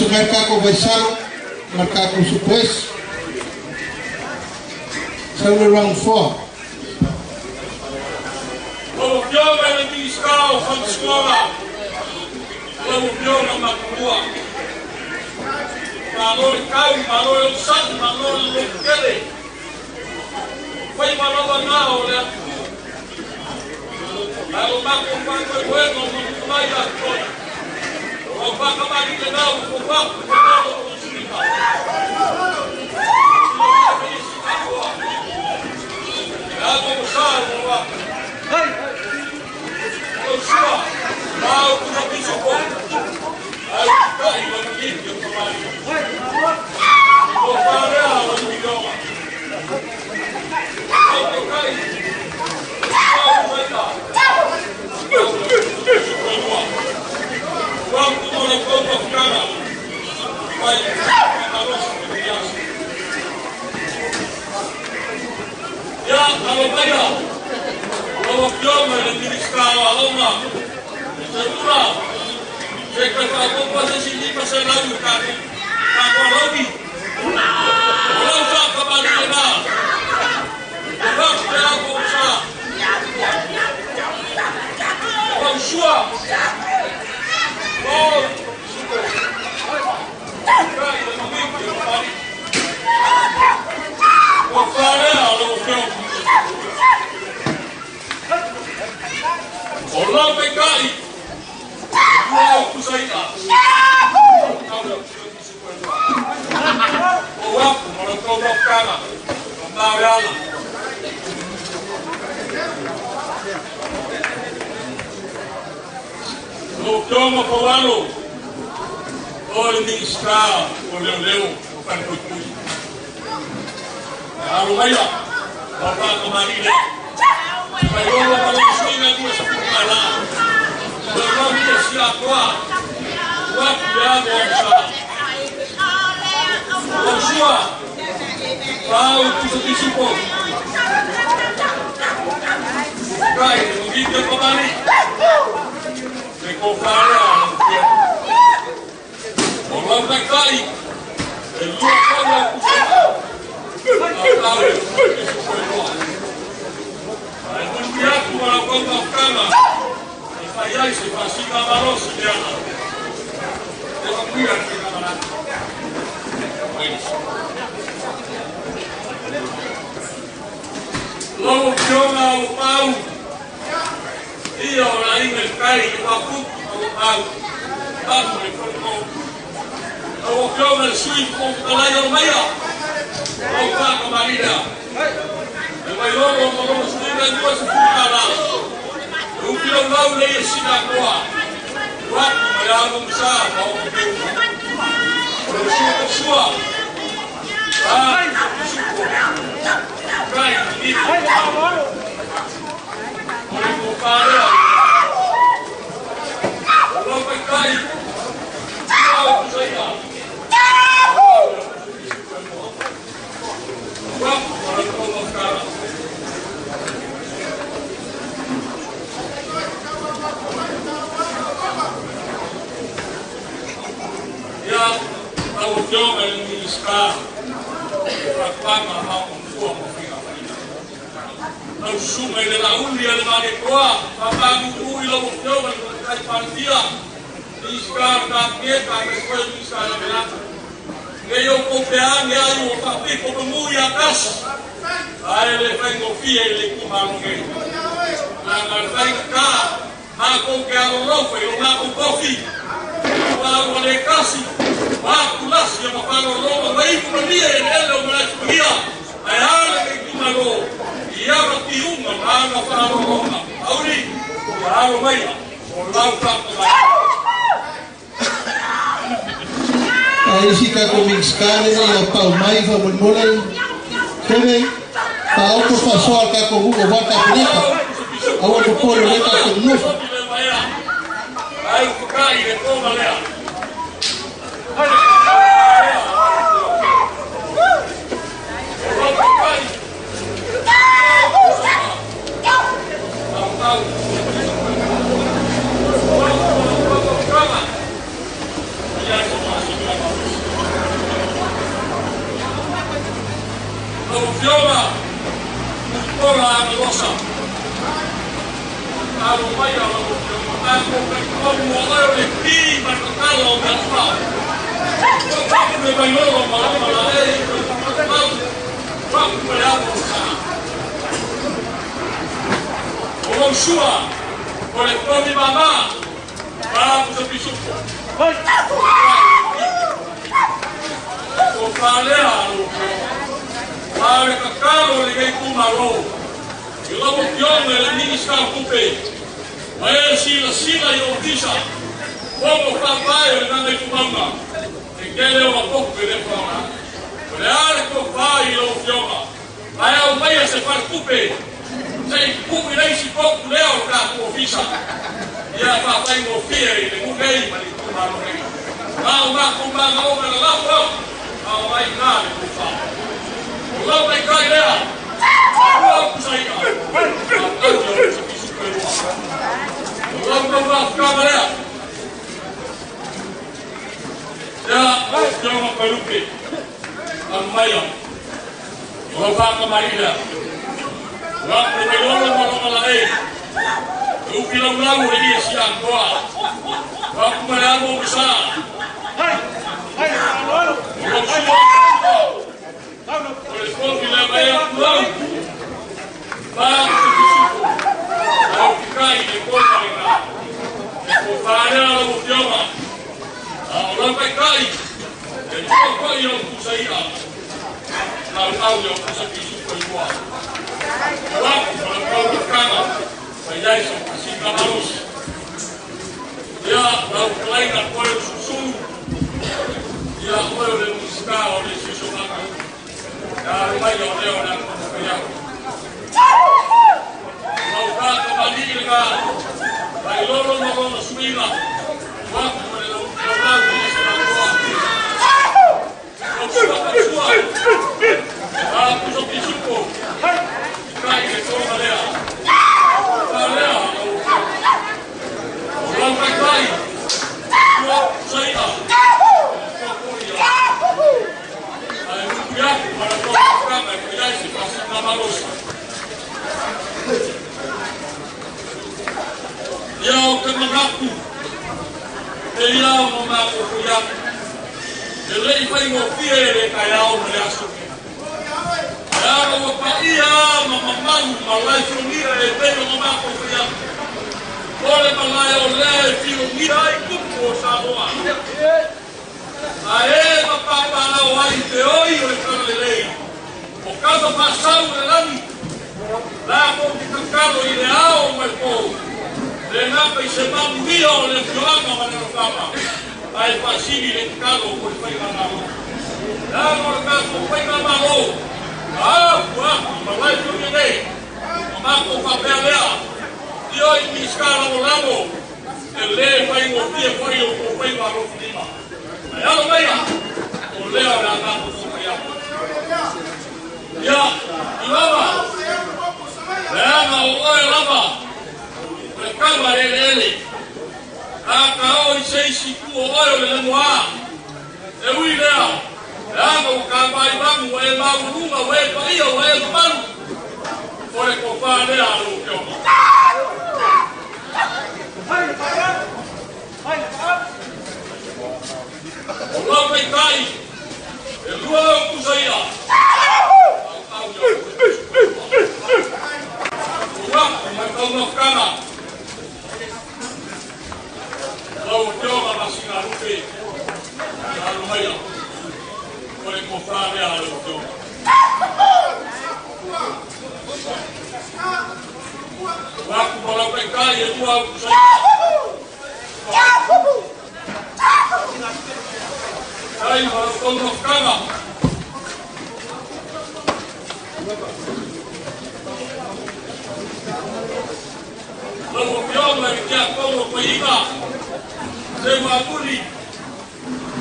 Su mercado Baisalo, mercado Supes. So round 4. sua. Oh, Olá, Becai! Olá, Kusaita! Olá, Morocco, Cara! Mariana! No tomo Paulo! Olha o ministrar, o Leo, o Cantucui. Arumaia, Papa Maria. Mas eu vou falar isso aí na minha escola. Eu não me deixei atuar. O apoiado é o sua. Paulo, tu se dissipou. Cai, não me deu para ali. Me compara. Olá, vai cair. Ele não pode acusar. Al-Mundiaku wanakwenda kama ifayaisi fasika marosi jana. Kwa kuya kama na. Logo kiona upau. Iyo na ingekai kwa kuku upau. Babu ni kwa. Logo kiona sui kwa kalayo maya. Opa kamarida. Mas logo vamos estudar duas fumaras. O que eu não leio esse agora. O ato melhor não sabe ao que eu sou sua. Vai, vai, vou parar. Não vai cair. Não vai cair. Au joga ele ministrar para pagar a fogo não suma ele lá ele vai decorar pagar o e logo joga ele vai partir ministrar da meta depois ministrar a beleza eu copiar me aí o papi como muito a casa aí ele vai confiar ele com a mulher na vai cá a copiar o logo ele não com coffee para o lecasse Aku nasi yang makan orang baik dia yang mereka dia ayah yang Itumalo ia bertiung mana makan orang awli baru baik orang tak Aí fica comigo escala e a pau mais vamos morar. Também a auto passou a cá com o bota bonita. A outro polo leva com novo. Aí o cai de toma lá. Sua, olha como me mamar, vamos ao bicho. O palero, olha que caro liguei com Itumalo. E logo que homem ele nem está ocupado. Mas Sasina e Ofisa, como papai ele não é Itumalo. E que ele é uma pouco de fora. Olha que o pai ele o joga. Aí o pai se faz ocupado. Sei como irei se pouco leo para Ofisa. E a papai não fia ele não veio para Itumalo. Não vai comprar na obra lá fora. Não vai nada por favor. O lá vai cair lá. Não sai cá. Não vai ficar lá. Já uma peruque. Amaya. Vou para Maria. Waktu melolo melolo lagi, ukilau ini siang doa. Waktu mana mau besar. Hai, lalu. Oleh sebab bila bayar pulang, bang cukup. Kalau kita ini kota mereka, kota lalu jama. Orang baik dan juga yang saya. Lalu yang seperti semua. Waktu kalau berkawan, saya seperti harus. Ya, lalu kelainan boleh susu. Ya, boleh muskal oleh susu makan. Ya, banyak orang yang lalu kan kembali dengan baik lorong sembilan. Waktu lalu ini sudah keluar. Sudah keluar. Aku seperti suku. Kaya itu ada. Ada. Orang baik. Saya. Ya, para todos os que já se passam na maluca. Ya, o que mengaku. Dia mengaku ya. Ele vai ouvir ele caiu no laço. Ya, o paia, mamãe, malai família, ele veio mengaku ya. Olha malai, olha, filho, mira aí como Samoa. Aê, papai, para o ai de hoje, o canalei. O caso passado de lani. Lá com que cacado ideal, mas pô. De nada e se mamio, le joga para no cama. Aí pasini le calo por foi ganado. Lá no caso foi ganado. Ah, vai tu me dei. Mamá papel lá. E hoje me escala no lago. Ele vai morrer, foi para o clima. Ayah bayar, oleh orang aku bayar. Ya, lama. Lama, oleh lama. Mereka bareng-bareng. Kau isi ku oleh lemua. Ewi dia. Lama kau bayar, oleh baru rumah, oleh bayar, oleh teman. Oleh kopa dia lalu kau. Allah baik-baik. Dua aku saya. Dua mereka makanan. Lalu jawab masih ngaruhi. Lalu bayar. Boleh kofar dia lalu jawab. Waktu kalau baik-baik dua aku saya. Saya harus tolong kamu. Lalu biar lagi dia tolong pergi. Saya mabuli.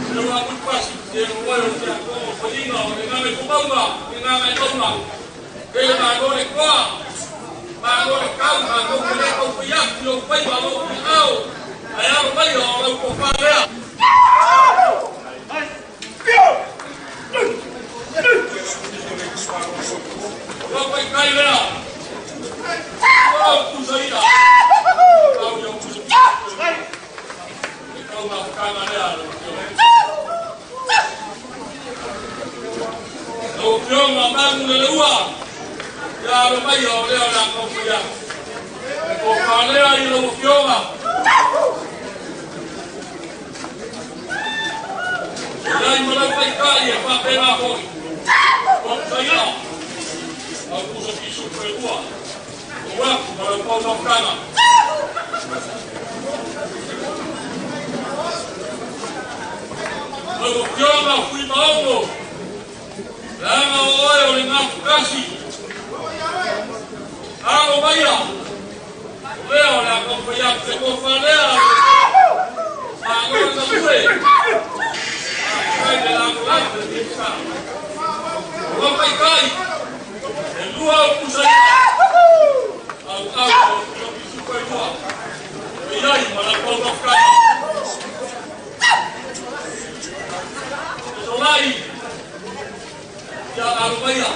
Saya mabul pasti. Saya boleh dia tolong pergi. Dengan kubangga, dengan tolong. Dia boleh kuat. Boleh kau, boleh kau pergi. Dia pergi baru kau. Ayah pergi orang kau dia. Bapak kaya dia. Aku saya. Kau yang kusuk. Kau makan dia. Kau yang makan luar. Ya lupa ya dia orang kau punya. Kau kaya dia lupa. Jadi mereka kaya pakai apa? Kau saya. Aku sekisu kedua. Waktu mereka makan. Lalu jangan kui mau. Jangan oleh oleh nafkasi. Aku bayar. Leo nak kau bayar sekolah dia. Aku tak boleh. Saya dalam lagi bisa. Orang baik-baik. Dua aku saya. Aku suka dua. Biar malah kau makan. Soalnya, jangan bayar.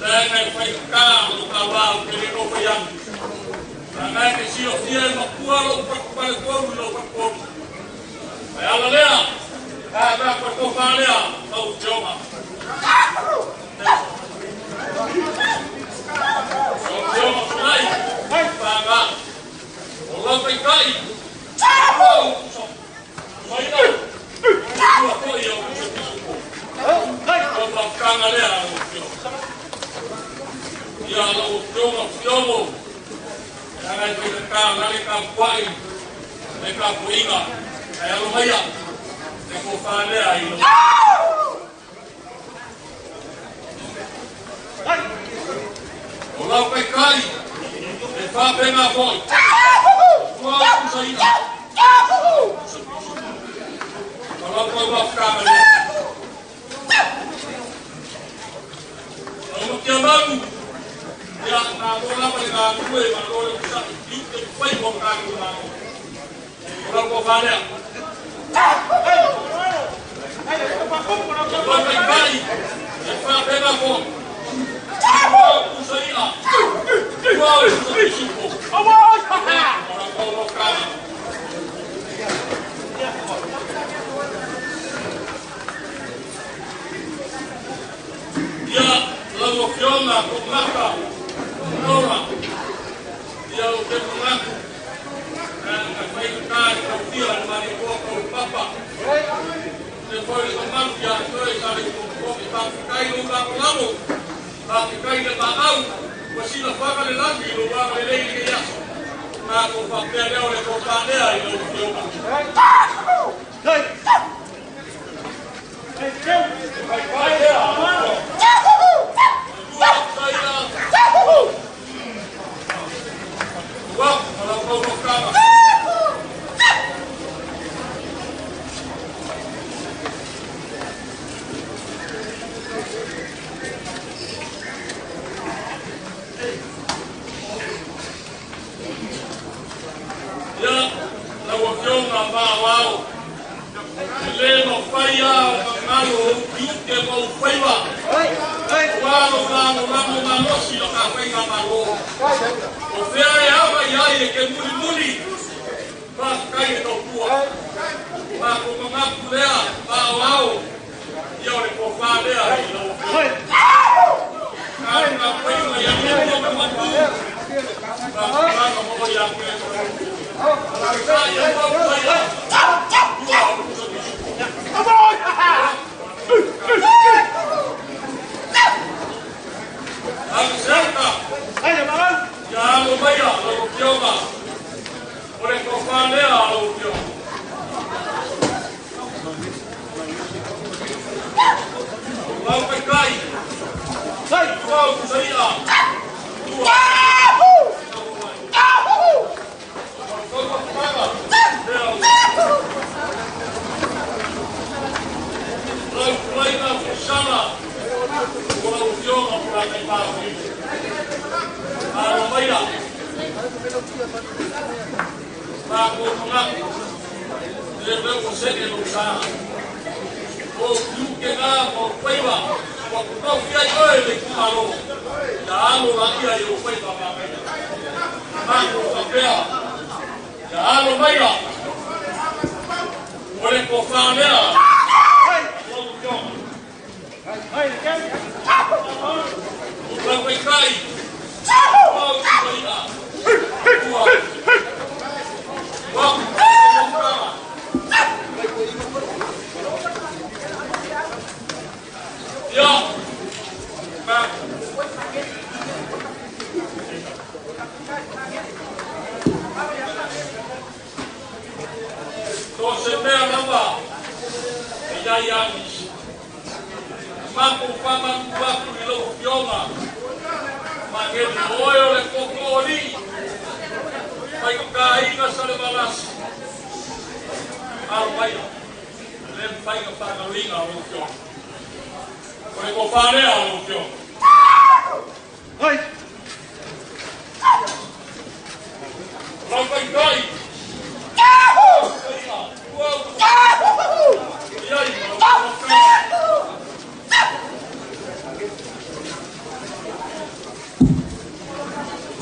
Jangan baik kau kalau kau beli kau bayar. Jangan kesi ala o fionga fiongo. Nanga i koe ka ngale ka puai. Ne ka puinga. Ai alo maia. Ne ko whanea i lo. O lau kai kai. Ne whapenga foi. Kua kusaina. O lau kai wafkama ne. O kia malu. Ya na kola pa na kuwe ma ko sa ti te pai ko ka ku na. O lau ko whanea. O lau kai kai. Ne whapenga foi. Ya, lalu Fiona, Kumaka, Nora, dia udah mengaku, dan kebaikan kemudian mari kau papa. Depois do manto de ações, sabe como está caindo lá no lado, está caindo lá alto, mas se não faca de lá, não vai ver ele que já. Mas com papel de olho com panela e não deu nada.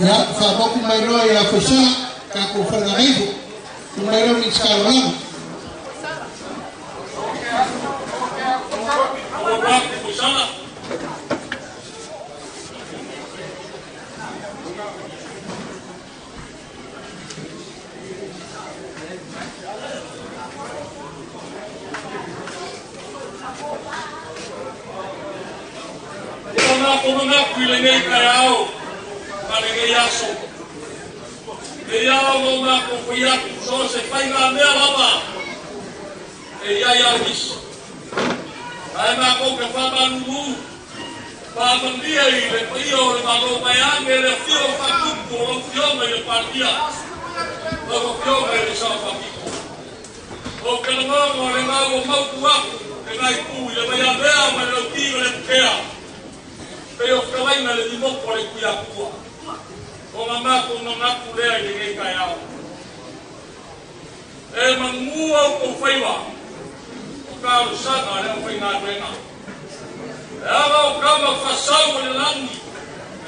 Ya, sababu maeneo ya Ofisa kakufanya hivyo, maeneo ni salama. Kung mga kuilinay kayaw, Malege yaso. E yao no na kuya so se fainga mea lava. E ya dis. Ai ma ko ke fa bangu. Fa bandia i le pio le malo bayane le fio fa tupo o fio me le partia. O fio me le sa fa pico. O ke le mo le mau mau kuaku. E nai ku le vai avea ma le tiro le kea. Pe o Tatalaina le dimoko le kuia kua. O mamako no ngaku lea i le ngai kai au. E mangua o whaiwa. O kāru saka lea o whainga renga. E awa o kama whasau le langi.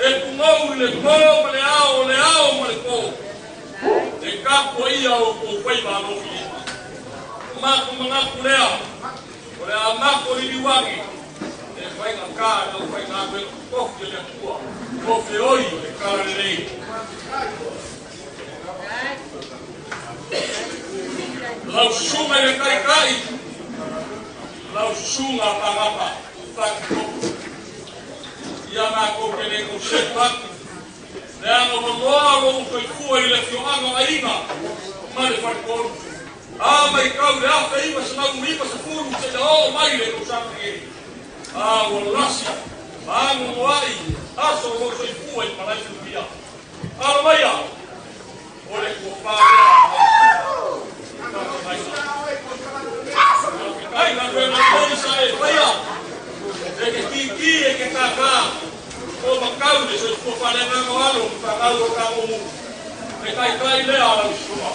E kumau le kō le ao ma le kō. E kako ia o whaiwa no whia. O mako no ngaku lea. O le amako i liwangi. E whainga kā lea o whainga renga. Kofi le kua. Kofi oi le kāre rei. Lau sunga le kai. Lau sunga pangapa. Whakikopu. Ia ngā koke le ko setaki. Le anga mamoa rongo kai kua i le whioanga a inga. Ma le whakikopu. A mai kau le awha iwa sa nau mipa sa furu se le o mai le ko sakri. A walasi. A ngoai. Aso rongo kai kua i malai kumbia. A mai a. Ole ko pārea. Ai, na ruena koni sa e whaia. E ke tiki e ke kaka. O makaune se ko whare ngā alo. Whakau o ka omu. E kai lea ala usua.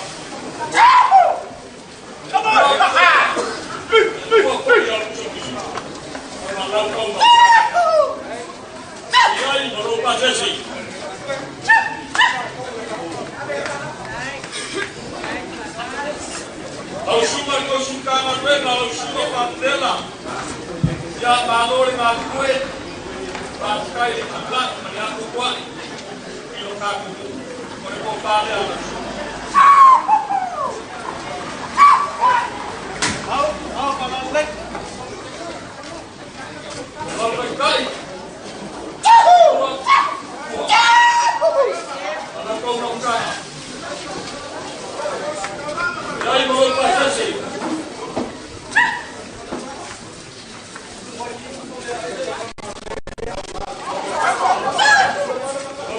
Kua koi ala usua. Ma lau kauma. Iai maropa sesi. Au suma ko suka na ruena, au suma pandela. Ya valore na kue. Pa kai na plat, ma ya ko kwai. Ilo ka ku. Ko ko pale ala suma. Au pa lek. Au kai. Ana ko no ka. Dai mo pa sasi.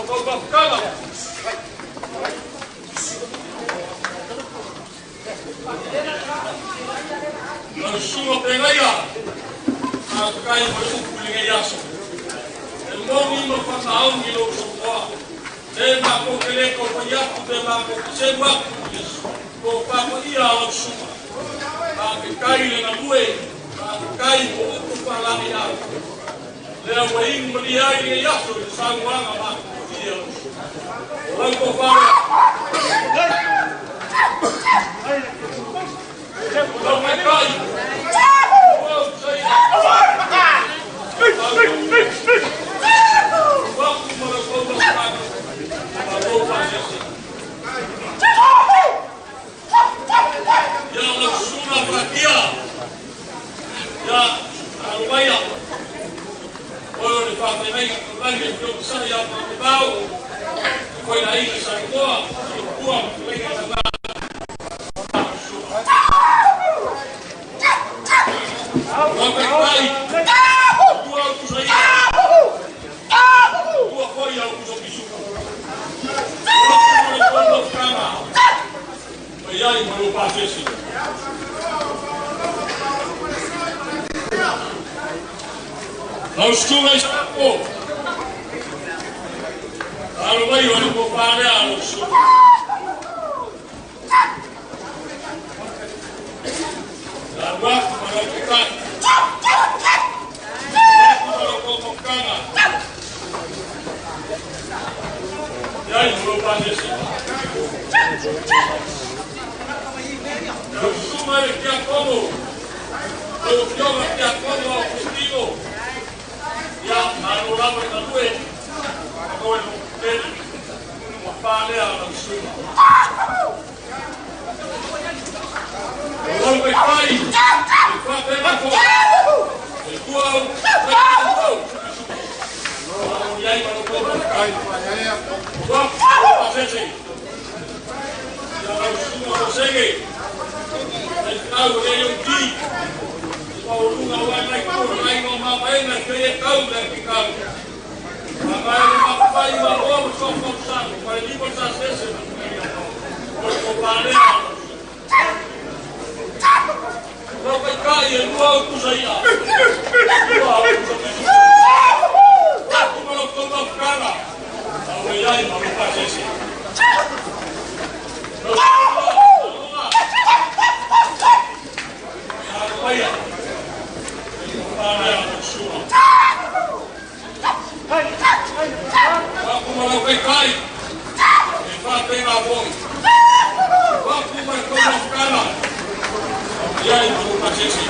Ko ba kala. Lo suo pegaya. A kai mo ku le yaso. El momi mo fa au ni lo so. E ma ko kele ko ya ku de ma ko se wa. Ko papa ia o suma. A ke kai le na lue. A kai ko ku pala ia. Le wa ing mo dia i ia so sa wa ma ia. Wa ko pa. Ko ma kai. Wa sai. Wa ku mo ko pa. Ya la suma prakia. Ya arwaya. Ora de fa me venga con la que yo sa ya por pau. Foi na ilha sa coa, coa venga na. Não vai. Coa tu sai. Coa foi ao que eu bicho. E aí, mano, passe assim. Não escuta isso, pô. Alô, vai, olha, vou parar, alô, escuta. Alô, para o que cai. Para o que cai. E aí, mano, passe assim. Eu sumo ele que é como eu jogo que é como o festivo e a manolava da lua agora não tem uma falha na sua o pai bem na cor e tua e aí para o povo cai sese. Ya la usuma sege. Kau le yo ki. Kau lunga wa mai ko mai no ma mai na ke kau le ki kau. Ma ma pai ma o so so sa, pa li ko sa sese. Ko pare. Não vai cair no alto aí. Como não toma cara? Não vai aí, não faz isso. Como não vai cair? Vai pegar a bola. Como vai tomar cara? E aí, não faz isso.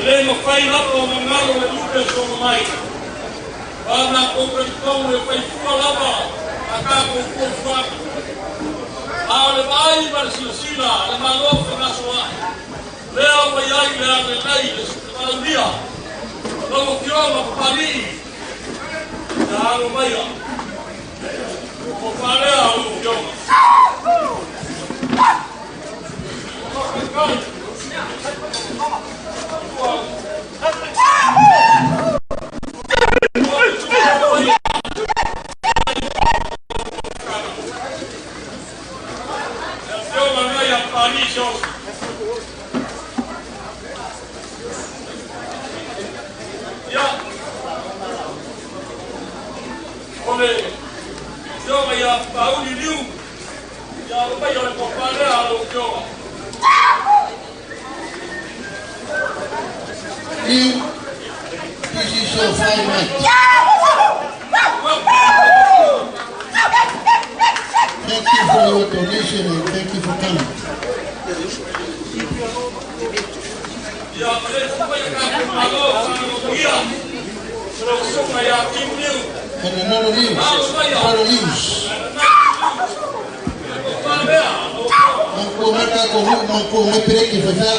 Ele não faz nada, não mangalo, ele não pensou mais. Vai na competição, ele faz sua lava, acaba com o fato. Ele vai para a Sasina, ele mandou para a sua. Leo vai aí, ele vai para o dia. Não que homem, para ali. Já não vai lá. Vou parar, não que homem. This is your fine night. Thank you for your donation and thank you for coming. And another news. Manco marca con manco me pereki fasa.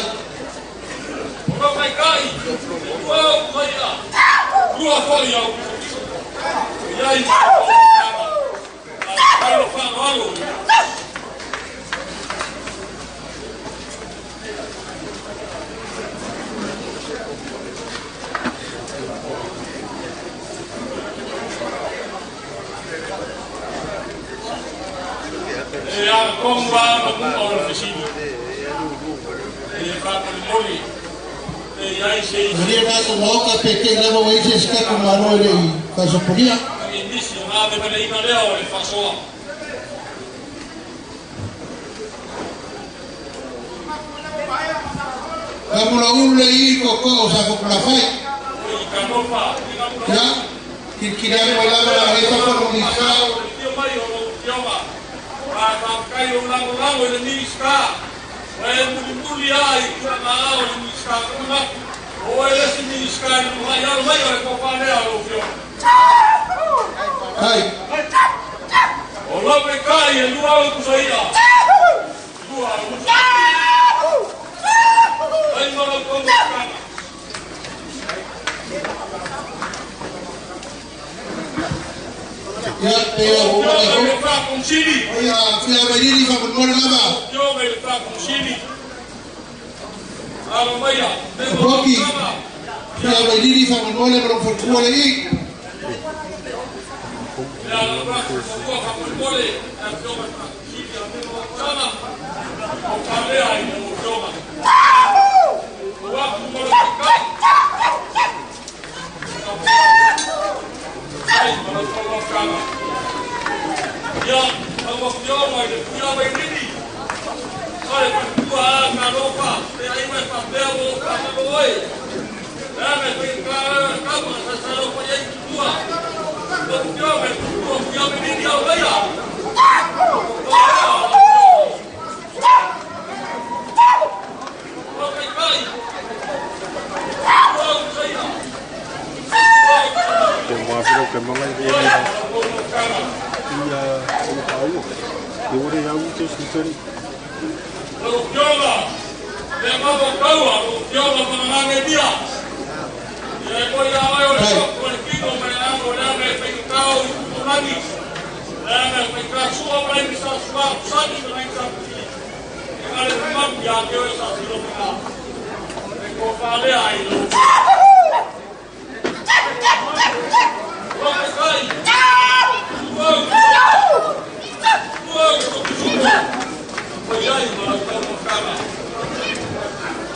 Maria nato moka peke lava waise ska kumano ile kasopunia. Kamula ule hii koko sa kokula fai. Ya kikirani wala wala heta kwa mwisao. Kai ulang-ulang ile miska. Wewe muli ai kana au miska kuna. Oele si miska ni mai ko pane au fio. Hai. Ola pe kai e lua ku saia. Lua. Ai mo ko kana. Ya te o va con chili. Ya fia venir va con mora lava. Yo me va con chili. Alo maya. Rocky. Fia venir va con mora pero por cuore ahí. Ya lo va con mora. Ya yo me va con chili. Ya me va sana. O pare ahí no toma. Va con mora. Ai, mas colocava. Ya, vamos vai nini. Olha, tua garopa, tem aí mais papel, vou passar no oi. Mas vem cá, calma, essa roupa aí tua. Vamos nini ao veia. cái món này thì không có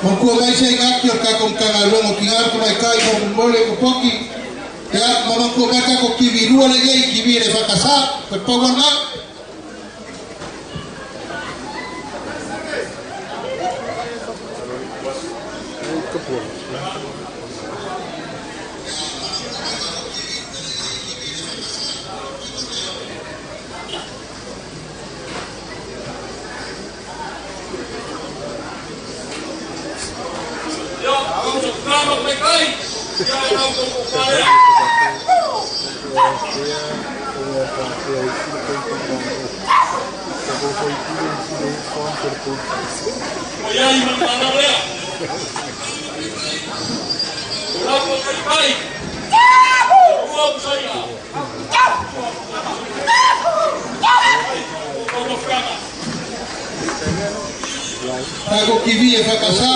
Mangkua mai sai ngaki o kakong kangalongo kingar ko mai kai ko mole ko poki ya mamangkua mata ko kivirua le yai kivire fakasa ko pawanga Ako kivi e fakasa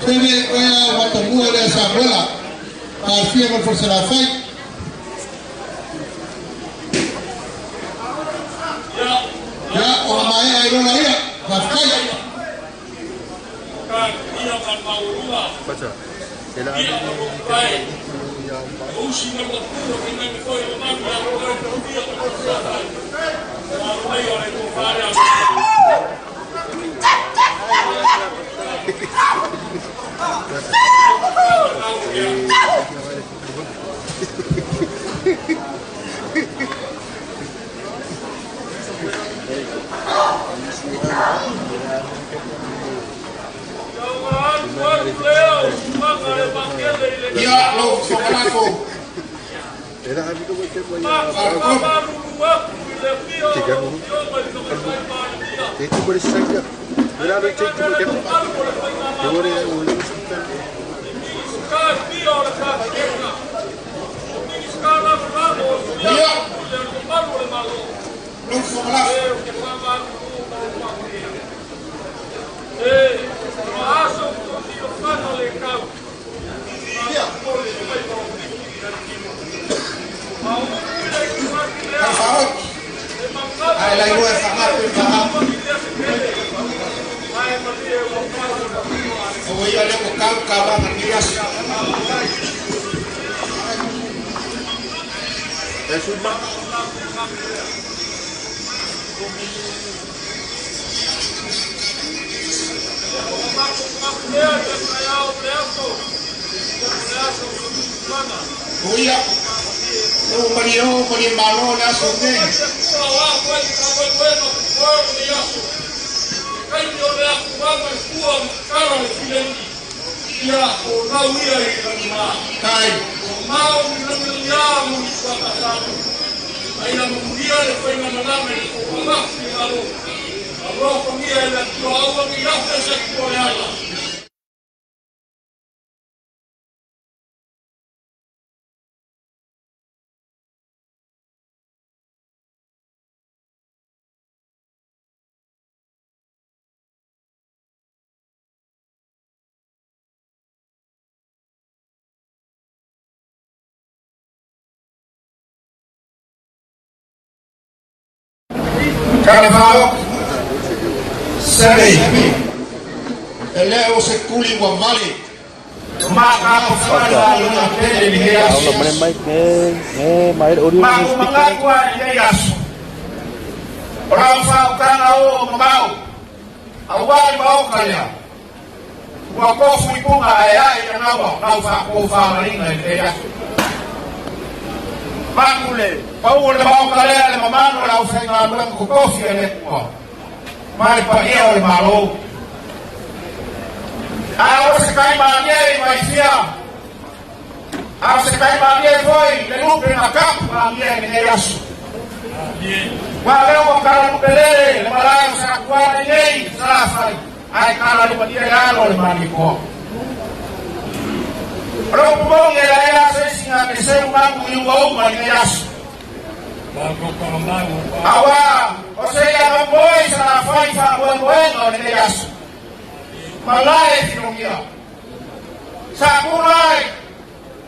Sebe oya watamua le Samoa parfia con forza la fai ya o mai ai rola ia la fai Ya lo sobrako. Era habito que voy a tiga no. Itu boleh saja. Era lo cek tu dia. Boleh boleh sampai. Ya. Lo sobrako. Ay, la igual sangat paham. Oh iya, dia bukan kawan ngias. Sudah. Oh iya. Oh, Mario malo na sunde. Carnaval, Savai'i, eleo se culi wavali, maka kufanya luna pele ni yasu. Maku mangakwa ni yasu. Orang fa ukana o mabau, Awali maokalea. Wakofu ipunga ayai kanawa na ufa maringa ya. Makule, paule maokalea le mamano la ufa ngalo kukofi ele kwa. Mali pa hiyo le malo. Sekai mangei maisia. Sekai mangei foi, le lupe na kapu mangei ne yasu. Waleo wakala mbelele, le malaya usakuwa nei, sasa. Ai kala le patia yalo le maniko. Ro kubonge la ya sisi na keseu mangu yuwa ne yasu. Awa, osea mamboi sana faifa bueno ne yasu. Malaya tinongia. Sakurai.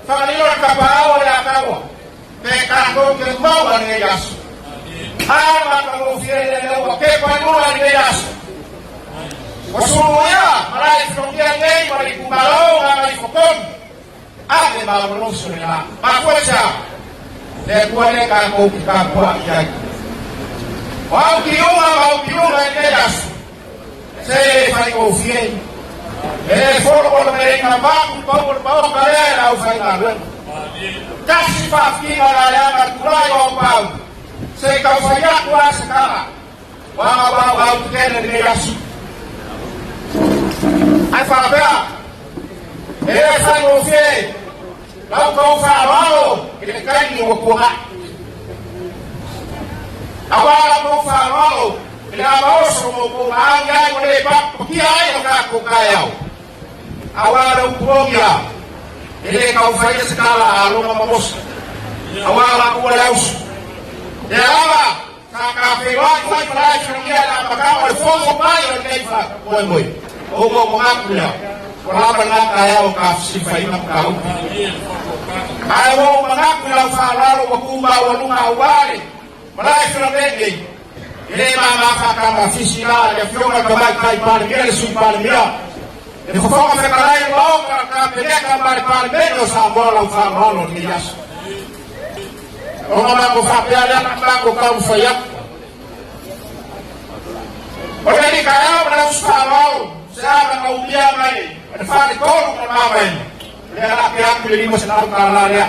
Fanilo kapao ya kawa. Pekako ke mawa ne yasu. Ama kama ufiele leo kepa nula ne yasu. Wasuruya, malaya tinongia nei walikubalao na walikokom. Ate malamunusu na. Makwesha. Kuone kako kikapwa yaki. Waukiunga ne yasu. Sei fai confie. Fono por mereka bangu por mau galera au fai nada. Kasi pafinga la lama kulai au pau. Sei ka fai kwa sekala. Wa au kene de yasu. Ai fala bea. Fai confie. Lau kau fa malo, ile kai ni wakua. Awala kau fa malo. Ila maoso mo maanga mo le pa kia ai ka ko kayao. Awala upogia. Ile ka ufanye skala alo mamos. Awala ko laus. Yawa ka fe wa ko fly kuingia na makao Fono bayo kaifa moi. Ogo mo ngakula. Wala bana kayao ka sifa ina ka. Ayo ngakula fa lalo ko kumba walunga awale. Malai fulabenge. Ile mama kama fisi la ya fiona kama kai pale mbele si pale mbele. Ni kufoka fekalai longa kapeleka mbali pale mbele Samoa ufano ni yasu. Ona kufapia ya mbango kama faya. Ona ni kaya na usalo. Sasa kaubia mai. Anafanya koro kwa mama yenu. Ile hapo yangu lilimo sana kala ya.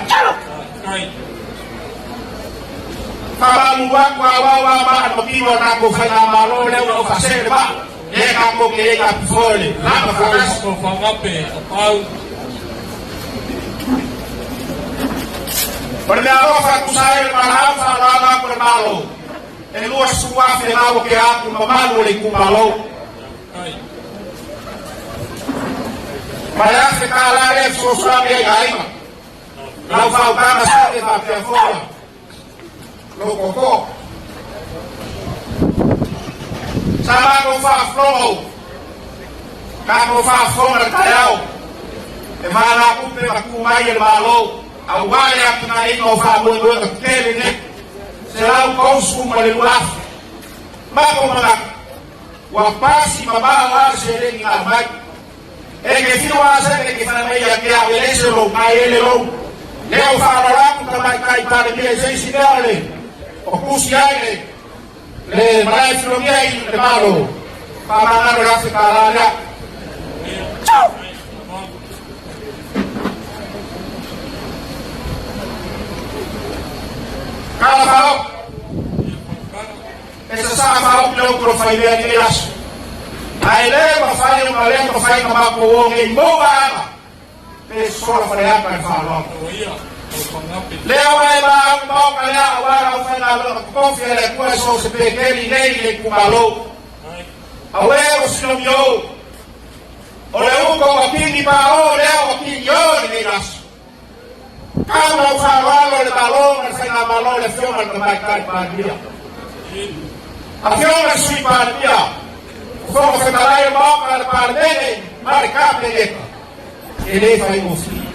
Kamu wako awawa ba makiwa na kufanya malo leo ufasele ba. Yeka mboke ya kufole. Lama fawezi kufangape au. Berdarofa kusail malhafa lama por malo. Elua suafe lao ke aku mamalo le kumalo. Mayase kala le sosami yaima. Lau fa ukana sale ba ke fora. Lokoko. Sama ko fa flow. Kako fa flow na kayao. E mala kupe makumai el malo. Awale akina ino fa mwendo kele ne. Serau kausu malelua. Mako mala. Wapasi mabala sere ni amai. Ege fiwa sere ke fana mai ya kia welese lo maele lo. Leo fa la kama kai pale mie sisi dale. Okusi aile le malai filomia ile malo para na rasi kalala kala bao esa sama bao pro faile ni las aile ma faile ma le ma faile ma ko wonge mboga pe sola faile ka fa Leo ai ba kaya awara ufanya lo kofi ile kwa so sepekeli ile kumalo. Awe usinomyo. Ole uko wakini ba leo wakini yo ni gas. Kama ufawalo le balon na malo le fioma kama kai pa dia. Afioma si pa dia. Fomo se dalai ba pa bene marca pele. Ele fai mufi.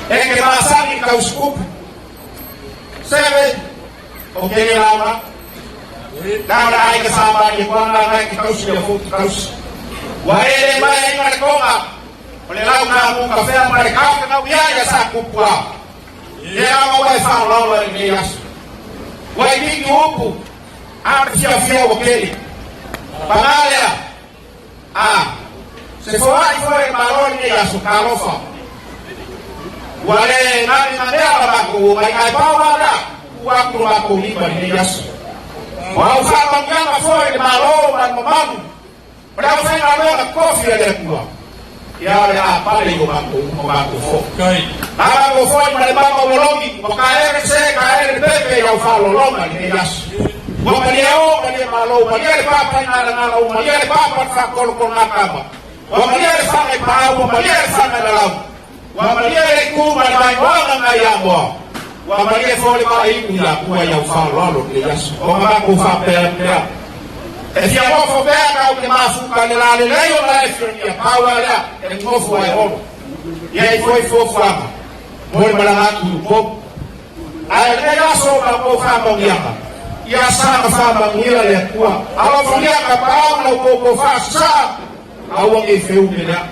Eke masani kauskup. Sebe. Okey lama. Nauna ai kasama ni kwana na kaus ya futu kaus. Waele mai ngarkonga. Ole launa mu kafe marika na uyaya sa kupwa. Ya wa fa lawa ni yas. Wai ni huku. Arfia fia okey. Pangalia. Se foi maroni ya sukalofa. Wale ngani mandela baku mai kai pawala waktu aku liba ni yasu. Wao fama ngama foi malo man mamu. Padahal saya ngalo kofi ada kuah. Ya apa lagi aku fo. Aku fo pada bapa wologi, makaere se kaere bebe ya falo longa ni yasu. Wamaliao malia malo, malia papa ngala malia papa fakol ko nakama. Wamalia sana pao, wamalia sana dalam. Wamalia ku malai wanga ngayamo. Wamalia fo ba ibu ya ku ya falo ni yasu. Wamaku fa pera. Esi a wofo bega o que mafuka nela leio na efia pawala e mofo ai ono. E aí foi fofo ama. Moi malanga tu pop. Ai ela só ba po fama miaka. E a sana fama mira le kwa. Alo fulia ka paula o po fa sa. Awa e feu mira.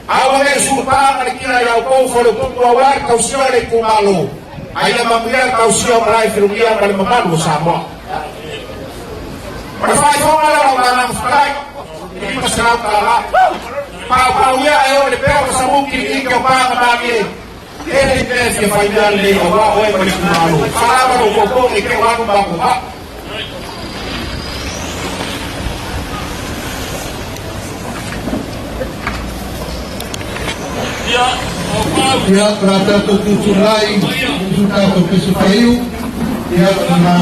Awa e supa na kina ya o fo le po wa ka usio le kumalo. Ai a mamia ka usio para e feu mira para mamalo Samoa. Pada fai fo ala orang fai ini masalah kala pau ya eu le pego sa mungkin que pa na que ele deve fai dan le o o e por malo fala no poco e que va no banco ha ya rata tu Toonai suka tu Savai'i ya na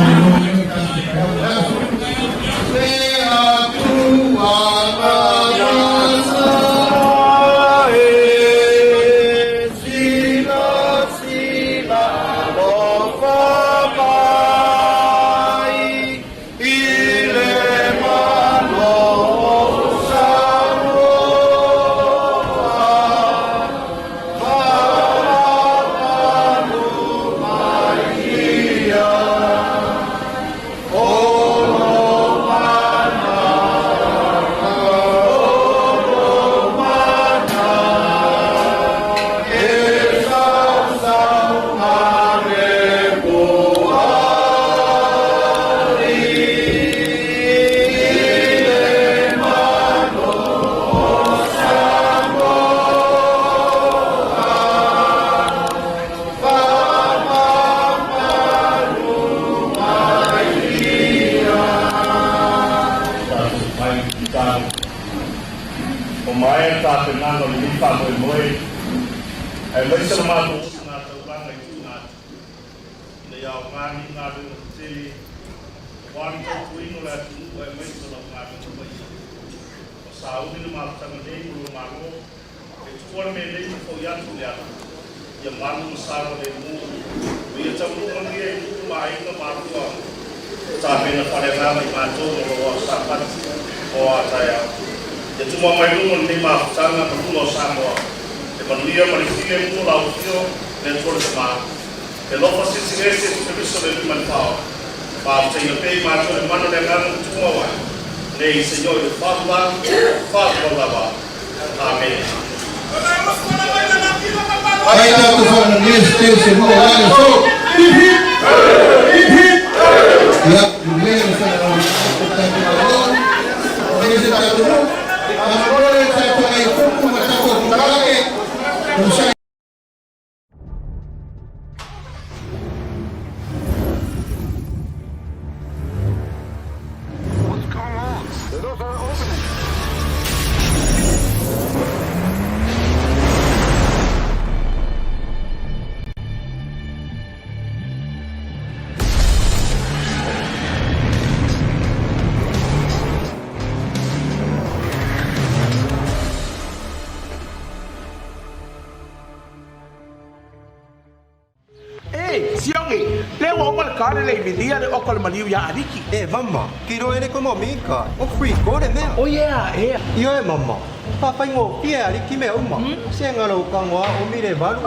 mamma, kiro ere como mica. O free go de mea. Oh yeah. Io e mamma. Papa ngo pia ariki me uma. Sengalo kangwa o mire balu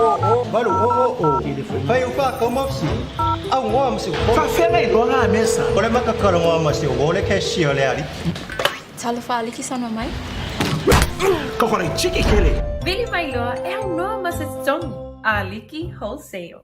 o. Pai upa como si. Au ngo amsi. Fa fena ndo na mesa. Ore makakaro ngo amsi o ole keshi ole ari. Talofa aliki sana mai. Kokore chiki kele. Vili mailoa é um nome a sessão Aliki Wholesale.